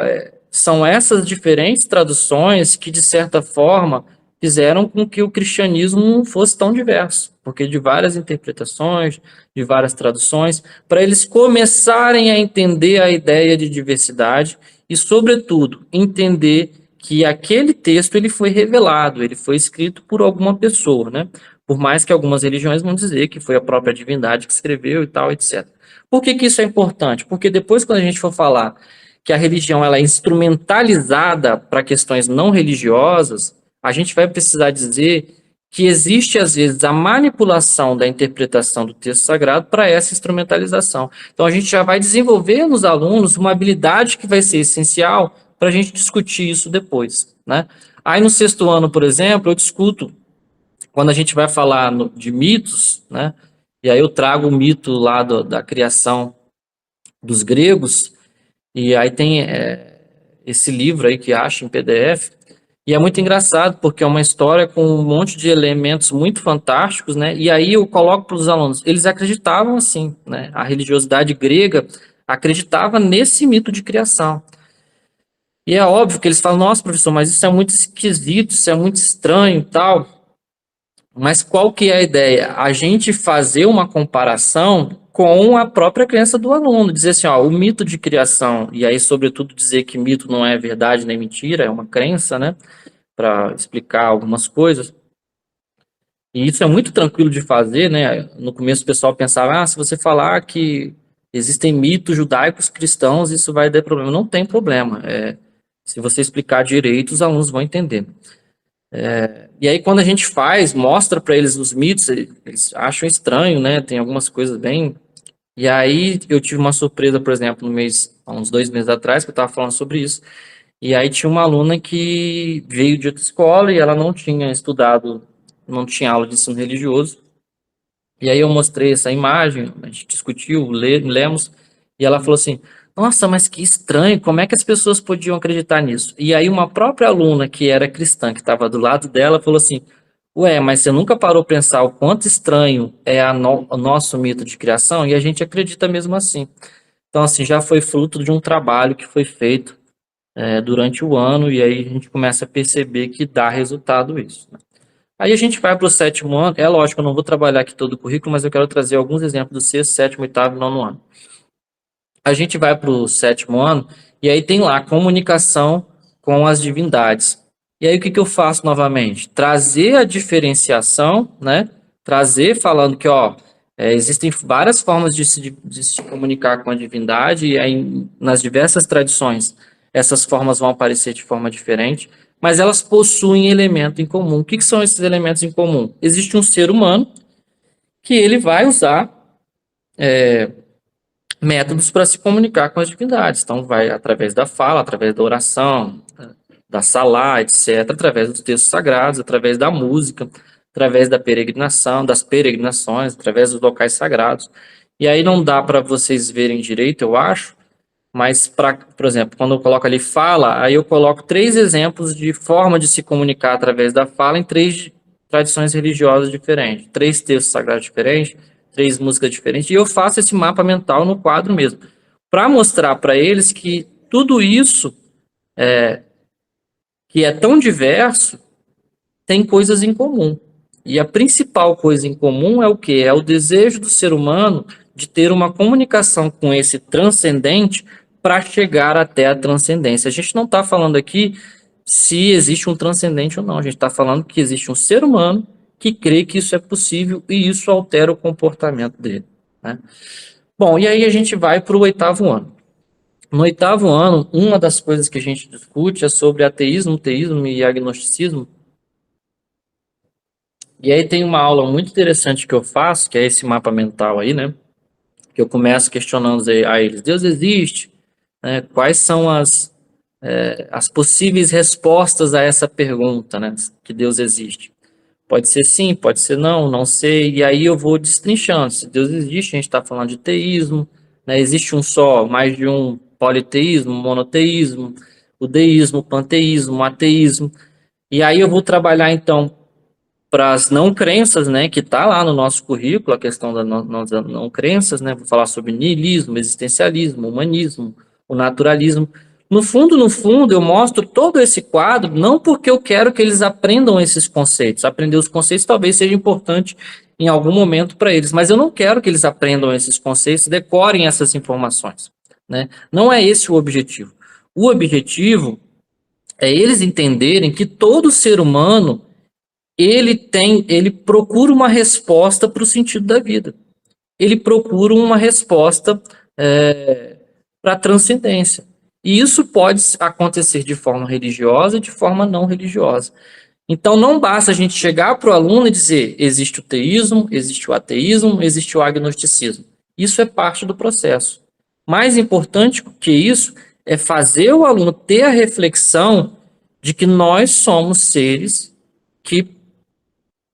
são essas diferentes traduções que, de certa forma, fizeram com que o cristianismo não fosse tão diverso, porque de várias interpretações, de várias traduções, para eles começarem a entender a ideia de diversidade e, sobretudo, entender que aquele texto ele foi revelado, ele foi escrito por alguma pessoa, né? Por mais que algumas religiões vão dizer que foi a própria divindade que escreveu e tal, etc. Por que que isso é importante? Porque depois, quando a gente for falar que a religião ela é instrumentalizada para questões não religiosas, a gente vai precisar dizer que existe, às vezes, a manipulação da interpretação do texto sagrado para essa instrumentalização. Então, a gente já vai desenvolver nos alunos uma habilidade que vai ser essencial para a gente discutir isso depois, né? Aí, no sexto ano, por exemplo, eu discuto, quando a gente vai falar de mitos, né? E aí eu trago o mito lá da criação dos gregos, e aí tem esse livro aí que acha em PDF, e é muito engraçado, porque é uma história com um monte de elementos muito fantásticos, né? E aí eu coloco para os alunos, eles acreditavam assim, né? A religiosidade grega acreditava nesse mito de criação. E é óbvio que eles falam, nossa, professor, mas isso é muito esquisito, isso é muito estranho e tal. Mas qual que é a ideia? A gente fazer uma comparação com a própria crença do aluno, dizer assim, ó, o mito de criação, e aí, sobretudo, dizer que mito não é verdade nem mentira, é uma crença, né, para explicar algumas coisas. E isso é muito tranquilo de fazer, né? No começo o pessoal pensava, se você falar que existem mitos judaicos cristãos, isso vai dar problema. Não tem problema. Se você explicar direito, os alunos vão entender. E aí, quando a gente mostra para eles os mitos, eles acham estranho, né? Tem algumas coisas bem. E aí, eu tive uma surpresa, por exemplo, há uns 2 meses atrás, que eu estava falando sobre isso. E aí, tinha uma aluna que veio de outra escola e ela não tinha estudado, não tinha aula de ensino religioso. E aí, eu mostrei essa imagem, a gente discutiu, lemos, e ela falou assim: Nossa, mas que estranho, como é que as pessoas podiam acreditar nisso? E aí, uma própria aluna que era cristã, que estava do lado dela, falou assim: Ué, mas você nunca parou para pensar o quanto estranho é o nosso mito de criação? E a gente acredita mesmo assim. Então, assim, já foi fruto de um trabalho que foi feito durante o ano, e aí a gente começa a perceber que dá resultado isso, né? Aí a gente vai para o 7º ano. É lógico, eu não vou trabalhar aqui todo o currículo, mas eu quero trazer alguns exemplos do 6º, 7º, 8º e 9º ano. A gente vai para o 7º ano e aí tem lá comunicação com as divindades. E aí o que, que eu faço novamente? Trazer a diferenciação, né? Trazer falando que, existem várias formas de se comunicar com a divindade e aí nas diversas tradições essas formas vão aparecer de forma diferente, mas elas possuem elemento em comum. O que, que são esses elementos em comum? Existe um ser humano que ele vai usar métodos para se comunicar com as divindades. Então, vai através da fala, através da oração, da salá, etc., através dos textos sagrados, através da música, através da peregrinação, das peregrinações, através dos locais sagrados. E aí não dá para vocês verem direito, eu acho, mas, por exemplo, quando eu coloco ali fala, aí eu coloco 3 exemplos de forma de se comunicar através da fala em 3 tradições religiosas diferentes, 3 textos sagrados diferentes, 3 músicas diferentes, e eu faço esse mapa mental no quadro mesmo, para mostrar para eles que tudo isso, que é tão diverso, tem coisas em comum. E a principal coisa em comum é o quê? É o desejo do ser humano de ter uma comunicação com esse transcendente para chegar até a transcendência. A gente não está falando aqui se existe um transcendente ou não. A gente está falando que existe um ser humano que crê que isso é possível e isso altera o comportamento dele, né? Bom, e aí a gente vai para o 8º ano. No 8º ano, uma das coisas que a gente discute é sobre ateísmo, teísmo e agnosticismo. E aí tem uma aula muito interessante que eu faço, que é esse mapa mental aí, né? Que eu começo questionando a eles: Deus existe? Né? Quais são as possíveis respostas a essa pergunta, né? Que Deus existe. Pode ser sim, pode ser não, não sei. E aí eu vou destrinchando. Se Deus existe, a gente está falando de teísmo, né? Existe um só, mais de um, politeísmo, monoteísmo, o deísmo, o panteísmo, o ateísmo. E aí eu vou trabalhar então para as não crenças, né, que está lá no nosso currículo, a questão das não crenças, né, vou falar sobre niilismo, existencialismo, humanismo, o naturalismo. No fundo, eu mostro todo esse quadro, não porque eu quero que eles aprendam esses conceitos. Aprender os conceitos talvez seja importante em algum momento para eles, mas eu não quero que eles aprendam esses conceitos, decorem essas informações, né? Não é esse o objetivo. O objetivo é eles entenderem que todo ser humano ele procura uma resposta para o sentido da vida. Ele procura uma resposta para a transcendência. E isso pode acontecer de forma religiosa e de forma não religiosa. Então, não basta a gente chegar para o aluno e dizer: existe o teísmo, existe o ateísmo, existe o agnosticismo. Isso é parte do processo. Mais importante que isso é fazer o aluno ter a reflexão de que nós somos seres que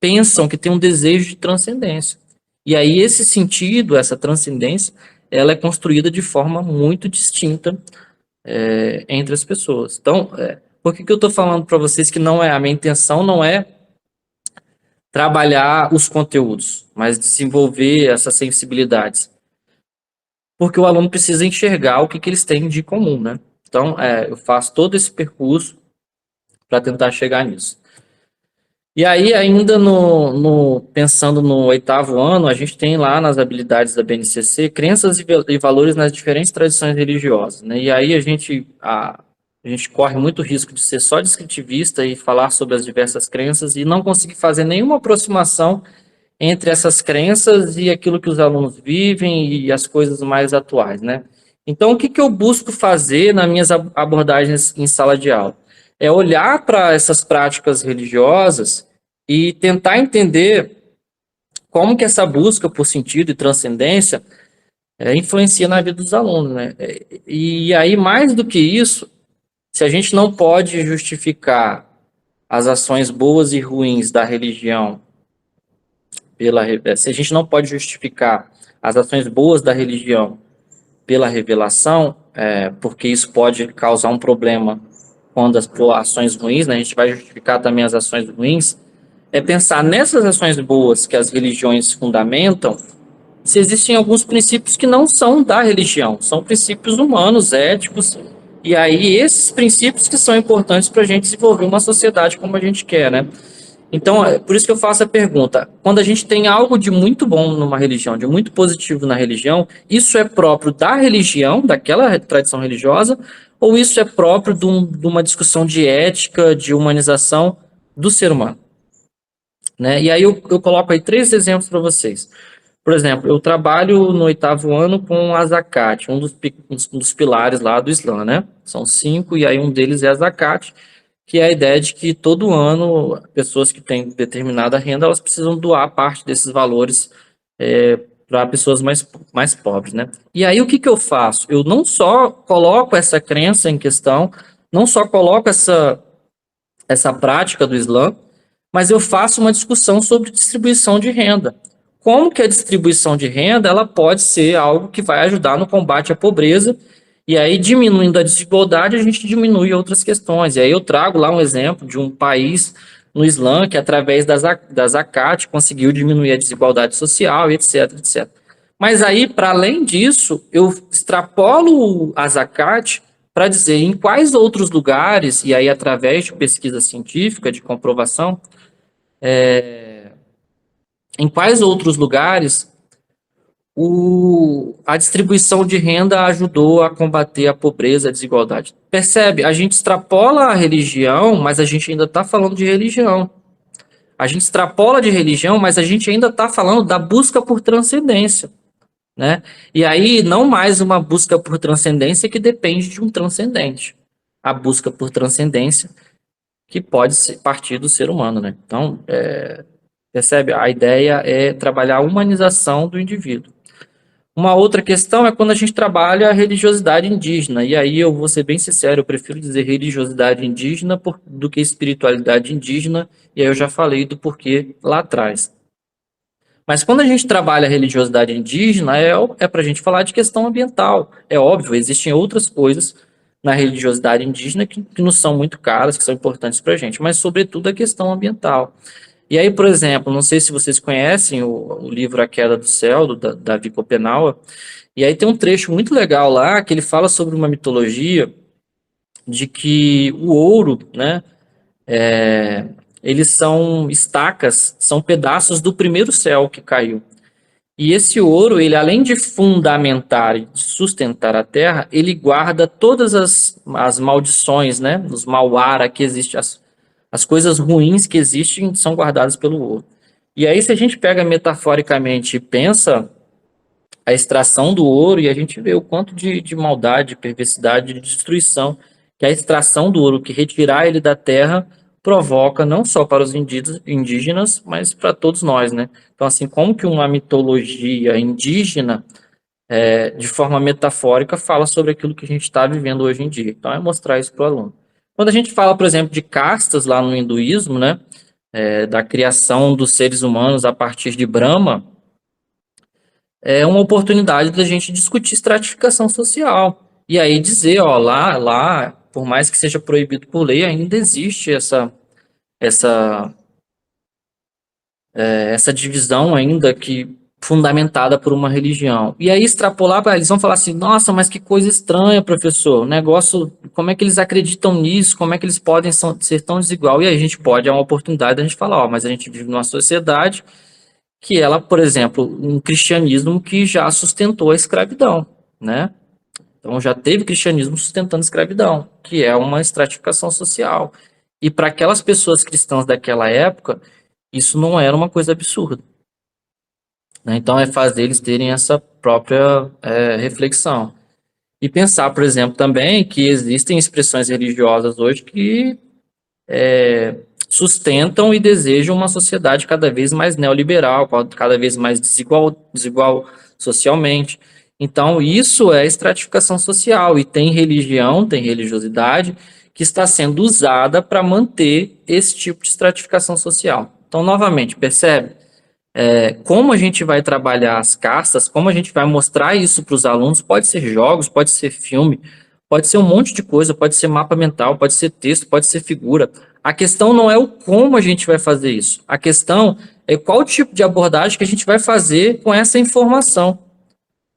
pensam, que têm um desejo de transcendência. E aí esse sentido, essa transcendência, ela é construída de forma muito distinta entre as pessoas. Então, por que eu estou falando para vocês que não é a minha intenção não é trabalhar os conteúdos, mas desenvolver essas sensibilidades? Porque o aluno precisa enxergar o que eles têm de comum, né? Então, eu faço todo esse percurso para tentar chegar nisso. E aí, ainda pensando no 8º ano, a gente tem lá nas habilidades da BNCC crenças e valores nas diferentes tradições religiosas, né? E aí A gente corre muito risco de ser só descritivista e falar sobre as diversas crenças e não conseguir fazer nenhuma aproximação entre essas crenças e aquilo que os alunos vivem e as coisas mais atuais, né? Então, o que que eu busco fazer nas minhas abordagens em sala de aula? É olhar para essas práticas religiosas e tentar entender como que essa busca por sentido e transcendência influencia na vida dos alunos, né? E aí, mais do que isso, se a gente não pode justificar as ações boas e ruins da religião se a gente não pode justificar as ações boas da religião pela revelação, porque isso pode causar um problema quando as ações ruins, né, a gente vai justificar também as ações ruins, é pensar nessas ações boas que as religiões fundamentam, se existem alguns princípios que não são da religião, são princípios humanos, éticos, e aí esses princípios que são importantes para a gente desenvolver uma sociedade como a gente quer, né? Então, por isso que eu faço a pergunta: quando a gente tem algo de muito bom numa religião, de muito positivo na religião, isso é próprio da religião, daquela tradição religiosa, ou isso é próprio de uma discussão de ética, de humanização do ser humano? Né? E aí eu coloco aí 3 exemplos para vocês. Por exemplo, eu trabalho no 8º ano com a Zakat, um dos pilares lá do Islã, né? São 5, e aí um deles é a Zakat, que é a ideia de que todo ano pessoas que têm determinada renda, elas precisam doar parte desses valores para pessoas mais pobres, né? E aí o que que eu faço? Eu não só coloco essa crença em questão, não só coloco essa prática do Islã, mas eu faço uma discussão sobre distribuição de renda. Como que a distribuição de renda ela pode ser algo que vai ajudar no combate à pobreza, e aí diminuindo a desigualdade, a gente diminui outras questões. E aí eu trago lá um exemplo de um país no Islã que, através da Zakat, conseguiu diminuir a desigualdade social, etc, etc. Mas aí, para além disso, eu extrapolo a Zakat para dizer em quais outros lugares, e aí através de pesquisa científica, de comprovação, em quais outros lugares a distribuição de renda ajudou a combater a pobreza, a desigualdade. Percebe? A gente extrapola a religião, mas a gente ainda está falando de religião. A gente extrapola de religião, mas a gente ainda está falando da busca por transcendência. Né? E aí, não mais uma busca por transcendência que depende de um transcendente. A busca por transcendência que pode partir do ser humano. Né? Então, percebe? A ideia é trabalhar a humanização do indivíduo. Uma outra questão é quando a gente trabalha a religiosidade indígena, e aí eu vou ser bem sincero, eu prefiro dizer religiosidade indígena do que espiritualidade indígena, e aí eu já falei do porquê lá atrás. Mas quando a gente trabalha a religiosidade indígena, é para a gente falar de questão ambiental. É óbvio, existem outras coisas na religiosidade indígena que não são muito caras, que são importantes para a gente, mas sobretudo a questão ambiental. E aí, por exemplo, não sei se vocês conhecem o livro A Queda do Céu, do Davi Copenaua, e aí tem um trecho muito legal lá que ele fala sobre uma mitologia de que o ouro, né, eles são estacas, são pedaços do primeiro céu que caiu. E esse ouro, ele além de fundamentar e de sustentar a terra, ele guarda todas as maldições, né, os mauara que existem, as coisas ruins que existem são guardadas pelo ouro. E aí, se a gente pega metaforicamente e pensa a extração do ouro, e a gente vê o quanto de maldade, perversidade, de destruição que a extração do ouro, que retirar ele da terra, provoca não só para os indígenas, mas para todos nós, né? Então, assim, como que uma mitologia indígena, de forma metafórica, fala sobre aquilo que a gente está vivendo hoje em dia. Então, é mostrar isso para o aluno. Quando a gente fala, por exemplo, de castas lá no hinduísmo, né, da criação dos seres humanos a partir de Brahma, é uma oportunidade da gente discutir estratificação social. E aí dizer, ó, lá, por mais que seja proibido por lei, ainda existe essa, essa divisão ainda que fundamentada por uma religião. E aí extrapolar, eles vão falar assim, nossa, mas que coisa estranha, professor, o negócio, como é que eles acreditam nisso, como é que eles podem ser tão desigual? E aí a gente pode, é uma oportunidade da gente falar, ó, mas a gente vive numa sociedade que ela, por exemplo, um cristianismo que já sustentou a escravidão, né? Então já teve cristianismo sustentando a escravidão, que é uma estratificação social. E para aquelas pessoas cristãs daquela época, isso não era uma coisa absurda, né? Então é fazer eles terem essa própria reflexão. E pensar, por exemplo, também que existem expressões religiosas hoje que sustentam e desejam uma sociedade cada vez mais neoliberal, cada vez mais desigual socialmente. Então, isso é estratificação social, e tem religião, tem religiosidade que está sendo usada para manter esse tipo de estratificação social. Então, novamente, percebe? Como a gente vai trabalhar as castas, como a gente vai mostrar isso para os alunos, pode ser jogos, pode ser filme, pode ser um monte de coisa, pode ser mapa mental, pode ser texto, pode ser figura. A questão não é o como a gente vai fazer isso, a questão é qual tipo de abordagem que a gente vai fazer com essa informação,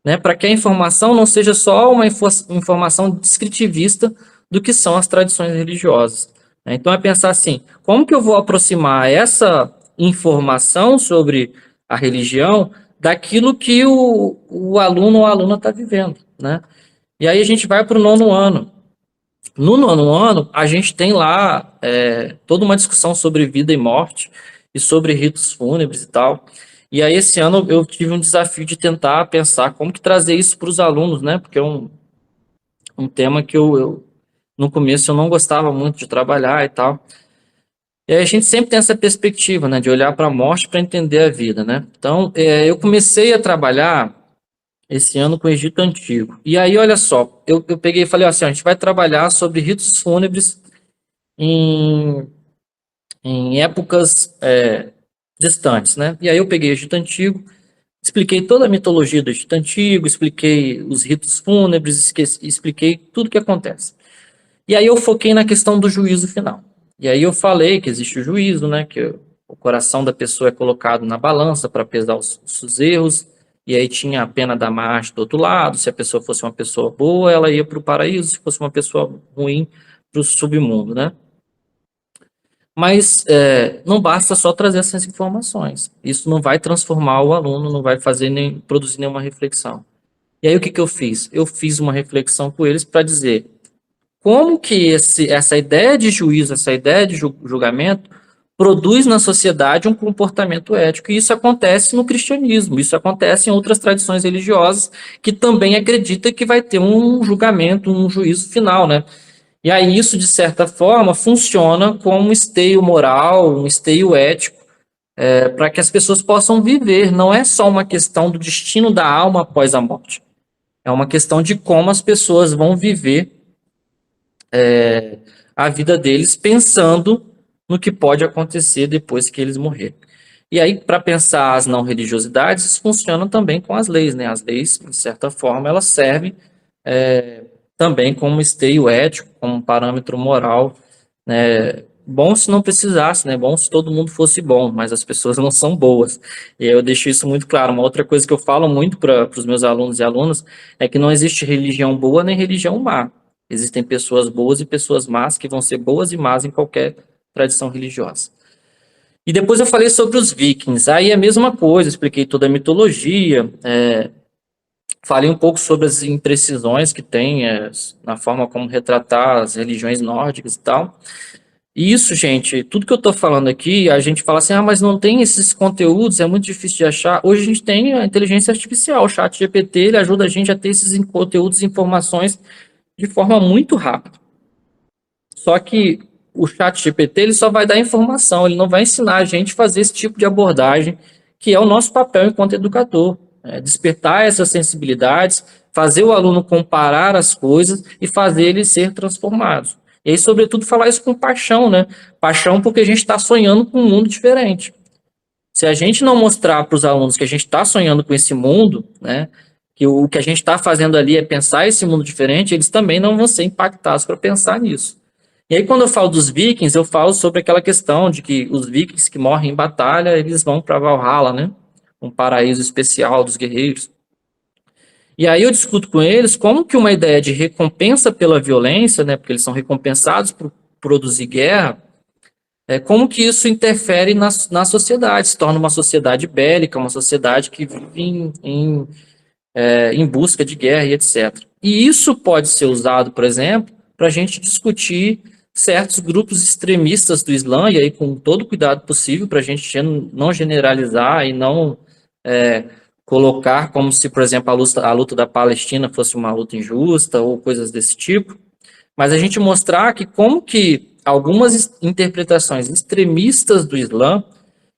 né? Para que a informação não seja só uma informação descritivista do que são as tradições religiosas, né? Então é pensar assim, como que eu vou aproximar essa informação sobre a religião daquilo que o aluno ou a aluna está vivendo, né? E aí a gente vai para o nono ano. No nono ano, a gente tem lá toda uma discussão sobre vida e morte e sobre ritos fúnebres e tal. E aí, esse ano, eu tive um desafio de tentar pensar como que trazer isso para os alunos, né? Porque é um tema que no começo, eu não gostava muito de trabalhar e tal. E aí, a gente sempre tem essa perspectiva, né? De olhar para a morte para entender a vida, né? Então, eu comecei a trabalhar esse ano com o Egito Antigo. E aí, olha só, eu peguei e falei assim, ó, a gente vai trabalhar sobre ritos fúnebres em, em épocas distantes, né? E aí eu peguei o Egito Antigo, expliquei toda a mitologia do Egito Antigo, expliquei os ritos fúnebres, expliquei tudo o que acontece. E aí eu foquei na questão do juízo final. E aí eu falei que existe o juízo, né? Que o coração da pessoa é colocado na balança para pesar os erros, e aí tinha a pena da morte do outro lado. Se a pessoa fosse uma pessoa boa, ela ia para o paraíso; se fosse uma pessoa ruim, para o submundo, né? Mas não basta só trazer essas informações. Isso não vai transformar o aluno, não vai fazer nem produzir nenhuma reflexão. E aí o que que eu fiz? Eu fiz uma reflexão com eles para dizer como que essa ideia de juízo, essa ideia de julgamento produz na sociedade um comportamento ético. E isso acontece no cristianismo, isso acontece em outras tradições religiosas que também acreditam que vai ter um julgamento, um juízo final, né? E aí isso, de certa forma, funciona como um esteio moral, um esteio ético, para que as pessoas possam viver. Não é só uma questão do destino da alma após a morte. É uma questão de como as pessoas vão viver a vida deles pensando no que pode acontecer depois que eles morrerem. E aí, para pensar as não religiosidades, isso funciona também com as leis, né? As leis, de certa forma, elas servem também como esteio ético, como um parâmetro moral, né? Bom se não precisasse, né? Bom se todo mundo fosse bom, mas as pessoas não são boas. E eu deixo isso muito claro. Uma outra coisa que eu falo muito para os meus alunos e alunas é que não existe religião boa nem religião má. Existem pessoas boas e pessoas más que vão ser boas e más em qualquer tradição religiosa. E depois eu falei sobre os vikings. Aí é a mesma coisa, expliquei toda a mitologia, falei um pouco sobre as imprecisões que tem na forma como retratar as religiões nórdicas e tal. E isso, gente, tudo que eu estou falando aqui, a gente fala assim, mas não tem esses conteúdos, é muito difícil de achar. Hoje a gente tem a inteligência artificial, o chat GPT, ele ajuda a gente a ter esses conteúdos e informações de forma muito rápida. Só que o chat GPT, ele só vai dar informação, ele não vai ensinar a gente a fazer esse tipo de abordagem, que é o nosso papel enquanto educador. Despertar essas sensibilidades, fazer o aluno comparar as coisas e fazer ele ser transformado. E aí, sobretudo, falar isso com paixão, né? Paixão porque a gente está sonhando com um mundo diferente. Se a gente não mostrar para os alunos que a gente está sonhando com esse mundo, né? Que o que a gente está fazendo ali é pensar esse mundo diferente, eles também não vão ser impactados para pensar nisso. E aí, quando eu falo dos vikings, eu falo sobre aquela questão de que os vikings que morrem em batalha, eles vão para Valhalla, né? Um paraíso especial dos guerreiros. E aí eu discuto com eles como que uma ideia de recompensa pela violência, né? Porque eles são recompensados por produzir guerra, como que isso interfere na sociedade, se torna uma sociedade bélica, uma sociedade que vive em busca de guerra e etc. E isso pode ser usado, por exemplo, para a gente discutir certos grupos extremistas do Islã, e aí com todo o cuidado possível, para a gente não generalizar e não é, colocar como se, por exemplo, a luta da Palestina fosse uma luta injusta ou coisas desse tipo, mas a gente mostrar que como que algumas interpretações extremistas do Islã,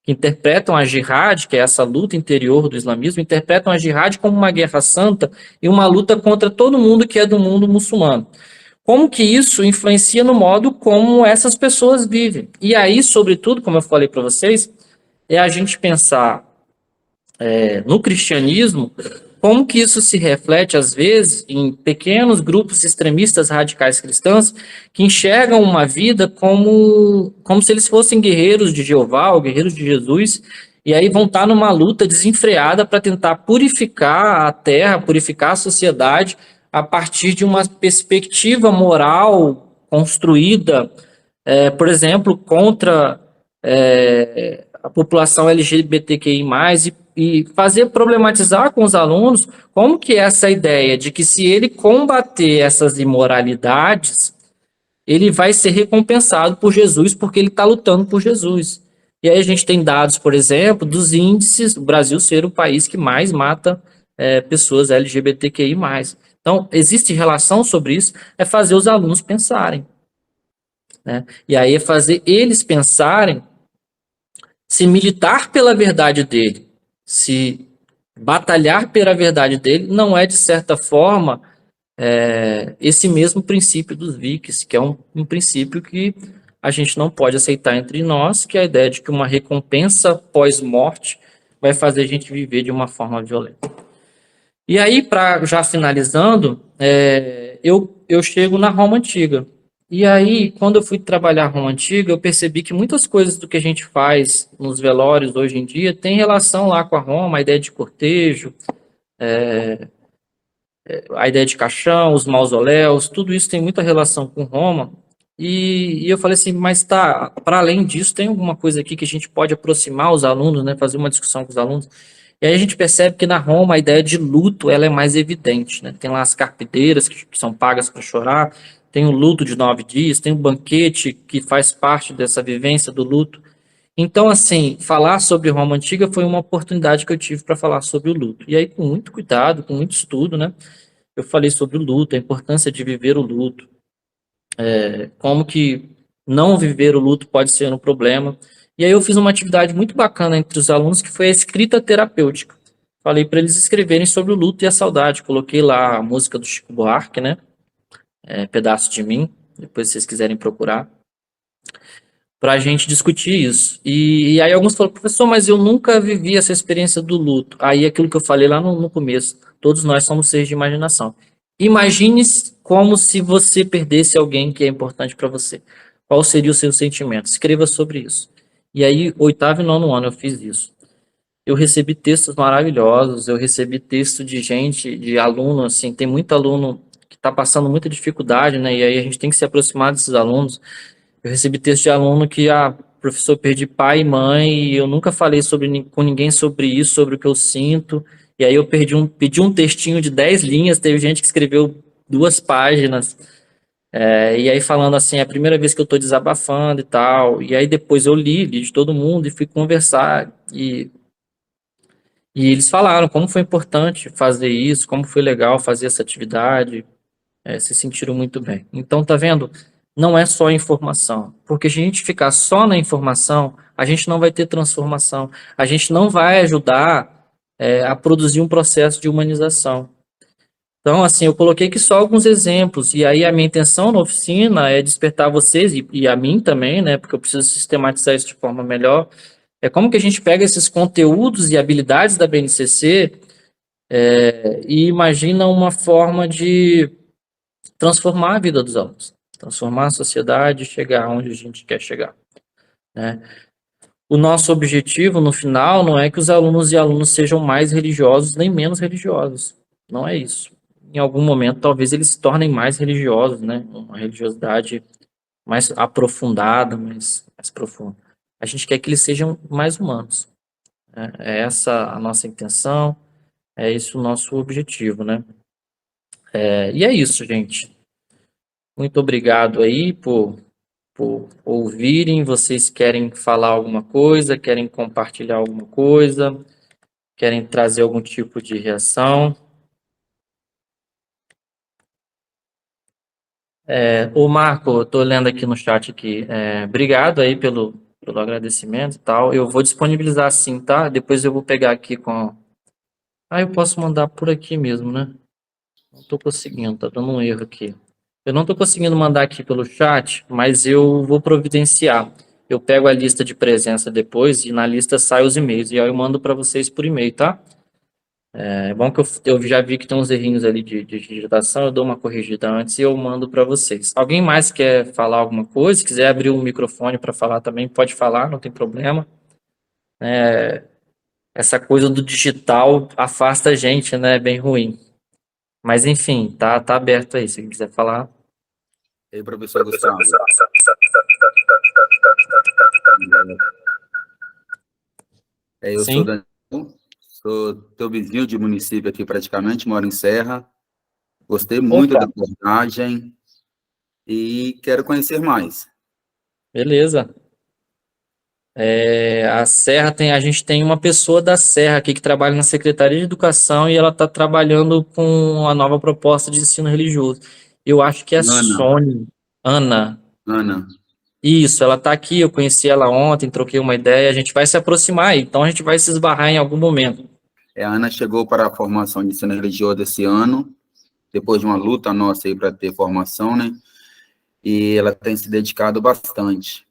que interpretam a jihad, que é essa luta interior do islamismo, interpretam a jihad como uma guerra santa e uma luta contra todo mundo que é do mundo muçulmano. Como que isso influencia no modo como essas pessoas vivem? E aí, sobretudo, como eu falei para vocês, é a gente pensar no cristianismo, como que isso se reflete, às vezes, em pequenos grupos extremistas radicais cristãos que enxergam uma vida como se eles fossem guerreiros de Jeová ou guerreiros de Jesus, e aí vão estar numa luta desenfreada para tentar purificar a terra, purificar a sociedade, a partir de uma perspectiva moral construída, por exemplo, contra a população LGBTQI+, e fazer problematizar com os alunos como que é essa ideia de que se ele combater essas imoralidades, ele vai ser recompensado por Jesus porque ele está lutando por Jesus. E aí a gente tem dados, por exemplo, dos índices do Brasil ser o país que mais mata pessoas LGBTQI+. Então, existe relação sobre isso, é fazer os alunos pensarem, né? E aí é fazer eles pensarem se militar pela verdade dele, se batalhar pela verdade dele, não é, de certa forma, esse mesmo princípio dos vikings, que é um princípio que a gente não pode aceitar entre nós, que é a ideia de que uma recompensa pós-morte vai fazer a gente viver de uma forma violenta. E aí, para já finalizando, eu chego na Roma Antiga. E aí, quando eu fui trabalhar Roma Antiga, eu percebi que muitas coisas do que a gente faz nos velórios hoje em dia tem relação lá com a Roma, a ideia de cortejo, a ideia de caixão, os mausoléus, tudo isso tem muita relação com Roma. E eu falei assim, mas tá, para além disso, tem alguma coisa aqui que a gente pode aproximar os alunos, né, fazer uma discussão com os alunos. E aí a gente percebe que na Roma a ideia de luto ela é mais evidente, né? Tem lá as carpideiras que são pagas para chorar, tem o luto de 9 dias, tem o banquete que faz parte dessa vivência do luto. Então, assim, falar sobre Roma Antiga foi uma oportunidade que eu tive para falar sobre o luto. E aí, com muito cuidado, com muito estudo, né? Eu falei sobre o luto, a importância de viver o luto, como que não viver o luto pode ser um problema. E aí eu fiz uma atividade muito bacana entre os alunos, que foi a escrita terapêutica. Falei para eles escreverem sobre o luto e a saudade. Coloquei lá a música do Chico Buarque, né? Pedaço de Mim, depois se vocês quiserem procurar, para a gente discutir isso. E aí alguns falaram, professor, mas eu nunca vivi essa experiência do luto. Aí aquilo que eu falei lá no começo, todos nós somos seres de imaginação. Imagine como se você perdesse alguém que é importante para você. Qual seria o seu sentimento? Escreva sobre isso. E aí, 8º e 9º ano eu fiz isso. Eu recebi textos maravilhosos, eu recebi texto de gente, de aluno, assim, tem muito aluno que está passando muita dificuldade, né? E aí a gente tem que se aproximar desses alunos. Eu recebi texto de aluno que, professor, perdi pai e mãe, e eu nunca falei com ninguém sobre isso, sobre o que eu sinto. E aí eu pedi um textinho de 10 linhas, teve gente que escreveu 2 páginas, e aí falando assim, é a primeira vez que eu estou desabafando e tal. E aí depois eu li de todo mundo e fui conversar, e eles falaram como foi importante fazer isso, como foi legal fazer essa atividade, se sentiram muito bem. Então, tá vendo? Não é só informação, porque se a gente ficar só na informação, a gente não vai ter transformação, a gente não vai ajudar a produzir um processo de humanização. Então, assim, eu coloquei aqui só alguns exemplos, e aí a minha intenção na oficina é despertar vocês, e a mim também, né, porque eu preciso sistematizar isso de forma melhor, como que a gente pega esses conteúdos e habilidades da BNCC e imagina uma forma de transformar a vida dos alunos, transformar a sociedade e chegar onde a gente quer chegar, né? O nosso objetivo, no final, não é que os alunos e alunos sejam mais religiosos nem menos religiosos. Não é isso. Em algum momento, talvez eles se tornem mais religiosos, né? Uma religiosidade mais aprofundada, mais profunda. A gente quer que eles sejam mais humanos, né? É essa a nossa intenção, é esse o nosso objetivo, né? E é isso, gente. Muito obrigado aí por ouvirem. Vocês querem falar alguma coisa, querem compartilhar alguma coisa, querem trazer algum tipo de reação? Ô Marco, eu tô lendo aqui no chat aqui. Obrigado aí pelo agradecimento e tal. Eu vou disponibilizar sim, tá? Depois eu vou pegar aqui com. Ah, eu posso mandar por aqui mesmo, né? Não tô conseguindo, tá dando um erro aqui. Eu não tô conseguindo mandar aqui pelo chat, mas eu vou providenciar. Eu pego a lista de presença depois e na lista sai os e-mails. E aí eu mando para vocês por e-mail, tá? É bom que eu já vi que tem uns errinhos ali de digitação, eu dou uma corrigida antes e eu mando para vocês. Alguém mais quer falar alguma coisa? Se quiser abrir o microfone para falar também, pode falar, não tem problema. Essa coisa do digital afasta a gente, né? É bem ruim. Mas enfim, tá aberto aí, se alguém quiser falar. E aí, professor Gustavo? Eu sou Sim? Daniel, sou teu vizinho de município aqui praticamente, moro em Serra. Gostei muito da Opa, abordagem e quero conhecer mais. beleza. A gente tem uma pessoa da Serra aqui que trabalha na Secretaria de Educação e ela está trabalhando com a nova proposta de ensino religioso. Eu acho que é a Ana, Sônia, Ana. Ana, Isso, ela está aqui, eu conheci ela ontem, troquei uma ideia, a gente vai se aproximar aí, então a gente vai se esbarrar em algum momento. a Ana chegou para a formação de ensino religioso esse ano, depois de uma luta nossa aí para ter formação, né? E ela tem se dedicado bastante.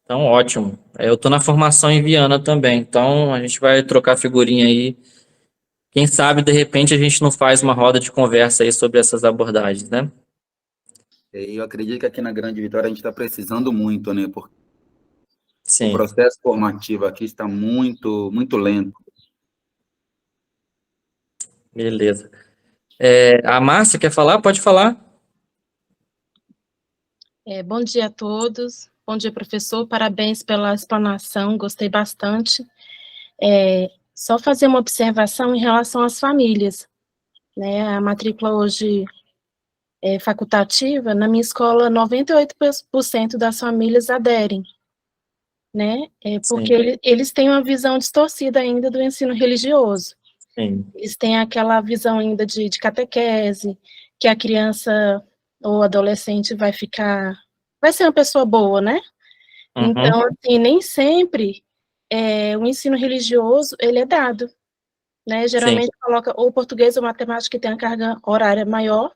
Então, ótimo. Eu estou na formação em Viana também, então a gente vai trocar figurinha aí. Quem sabe, de repente, a gente não faz uma roda de conversa aí sobre essas abordagens, né? E eu acredito que aqui na Grande Vitória a gente está precisando muito, né? Porque o Sim, processo formativo aqui está muito, muito lento. beleza. A Márcia quer falar? Pode falar. Bom dia a todos. Bom dia, professor. Parabéns pela explanação, gostei bastante. Só fazer uma observação em relação às famílias, né? A matrícula hoje é facultativa. Na minha escola, 98% das famílias aderem, né? Porque Sim, eles têm uma visão distorcida ainda do ensino religioso. sim. Eles têm aquela visão ainda de catequese, que a criança ou adolescente vai ser uma pessoa boa, né? Uhum, Então, assim, nem sempre o ensino religioso, ele é dado, né? sim. Geralmente coloca ou português ou matemática que tem a carga horária maior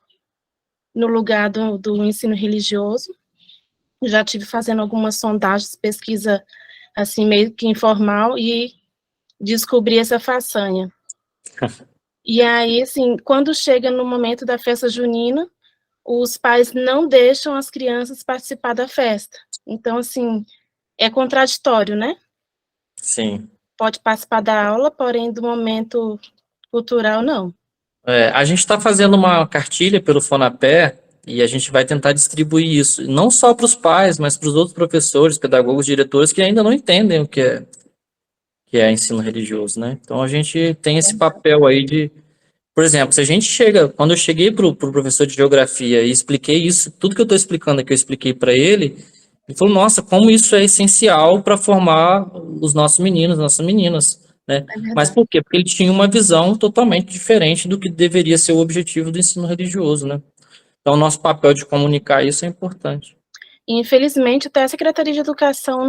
no lugar do ensino religioso. Já tive fazendo algumas sondagens, pesquisa, assim, meio que informal, e descobri essa façanha. E aí, assim, quando chega no momento da festa junina, os pais não deixam as crianças participar da festa. Então, assim, é contraditório, né? Sim. Pode participar da aula, porém, do momento cultural, não. A gente está fazendo uma cartilha pelo Fonapé e a gente vai tentar distribuir isso, não só para os pais, mas para os outros professores, pedagogos, diretores que ainda não entendem o que é ensino religioso, né? Então a gente tem esse papel aí de, por exemplo, se a gente chega, quando eu cheguei para o professor de geografia e expliquei isso, tudo que eu estou explicando aqui, eu expliquei para ele, ele falou, nossa, como isso é essencial para formar os nossos meninos, nossas meninas, né? É Mas verdade. por quê? Porque ele tinha uma visão totalmente diferente do que deveria ser o objetivo do ensino religioso, né? Então, o nosso papel de comunicar isso é importante. E, infelizmente, até a Secretaria de Educação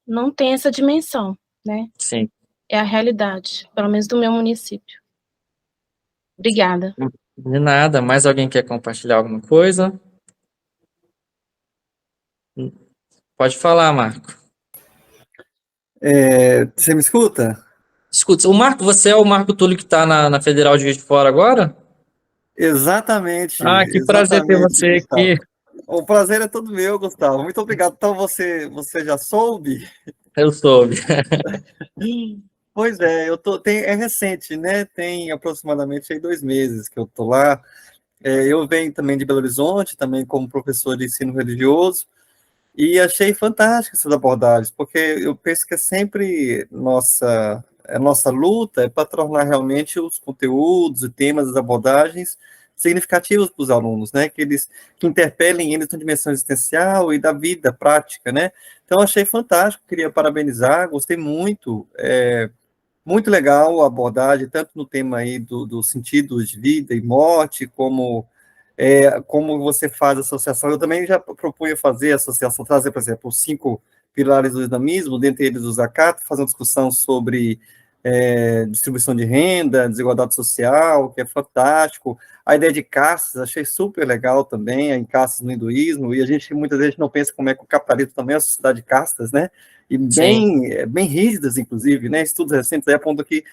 não tem essa dimensão, né? Sim. É a realidade, pelo menos do meu município. Obrigada. De nada. Mais alguém quer compartilhar alguma coisa? Pode falar, Marco. Você me escuta? Escuta, o Marco, você é o Marco Túlio que está na Federal de Juiz de Fora agora? Exatamente, Ah, que prazer ter exatamente, você Gustavo. aqui. O prazer é todo meu, Gustavo. Muito obrigado. Então você já soube? Eu soube. Pois é, é recente, né? Tem aproximadamente aí 2 meses que eu tô lá. Eu venho também de Belo Horizonte, também como professor de ensino religioso, e achei fantásticas essas abordagens, porque eu penso que é sempre nossa a nossa luta é para tornar realmente os conteúdos e temas, as abordagens significativos para os alunos, né, que interpelem eles na dimensão existencial e da vida prática, né. Então, achei fantástico, queria parabenizar, gostei muito, muito legal a abordagem, tanto no tema aí do sentido de vida e morte, como você faz a associação. Eu também já propunha fazer a associação, trazer, por exemplo, os 5 pilares do islamismo, dentre eles o zakat, fazer uma discussão sobre distribuição de renda, desigualdade social, que é fantástico. A ideia de castas, achei super legal também, em castas no hinduísmo, e a gente muitas vezes não pensa como é que o capitalismo também é uma sociedade de castas, né? E bem rígidas, inclusive, né? Estudos recentes apontam que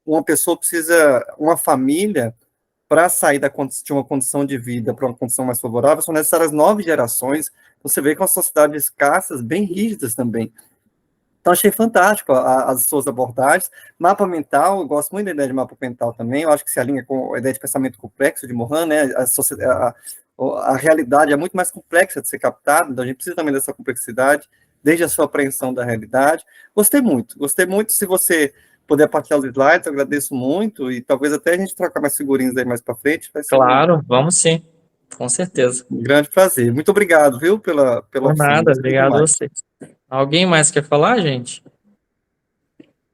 uma família, para sair de uma condição de vida para uma condição mais favorável, são necessárias 9 gerações. Você vê que é uma sociedade de escassas, bem rígidas também. Então, achei fantástico as suas abordagens. Mapa mental, eu gosto muito da ideia de mapa mental também, eu acho que se alinha com a ideia de pensamento complexo de Morin, né? A realidade é muito mais complexa de ser captada, então a gente precisa também dessa complexidade, desde a sua apreensão da realidade. Gostei muito. Se você puder partilhar os slides, eu agradeço muito, e talvez até a gente trocar mais figurinhas aí mais para frente. Vai ser Claro, vamos sim, com certeza. um grande prazer. Muito obrigado, viu, pela Por nada, obrigado a vocês. Alguém mais quer falar, gente?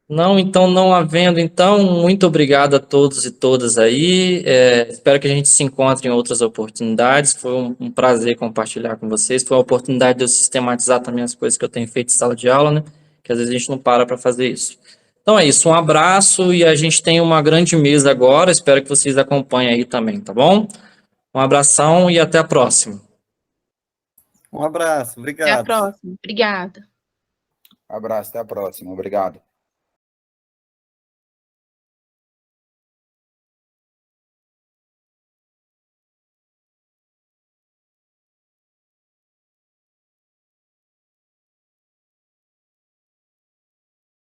Não, então, não havendo, então, muito obrigado a todos e todas aí. Espero que a gente se encontre em outras oportunidades. Foi um prazer compartilhar com vocês. Foi a oportunidade de eu sistematizar também as coisas que eu tenho feito em sala de aula, né? Que às vezes a gente não para fazer isso. Então é isso, um abraço e a gente tem uma grande mesa agora. Espero que vocês acompanhem aí também, tá bom? Um abração e até a próxima. Um abraço, Até a obrigado. próxima. Obrigada. Abraço, até a próxima. Obrigado.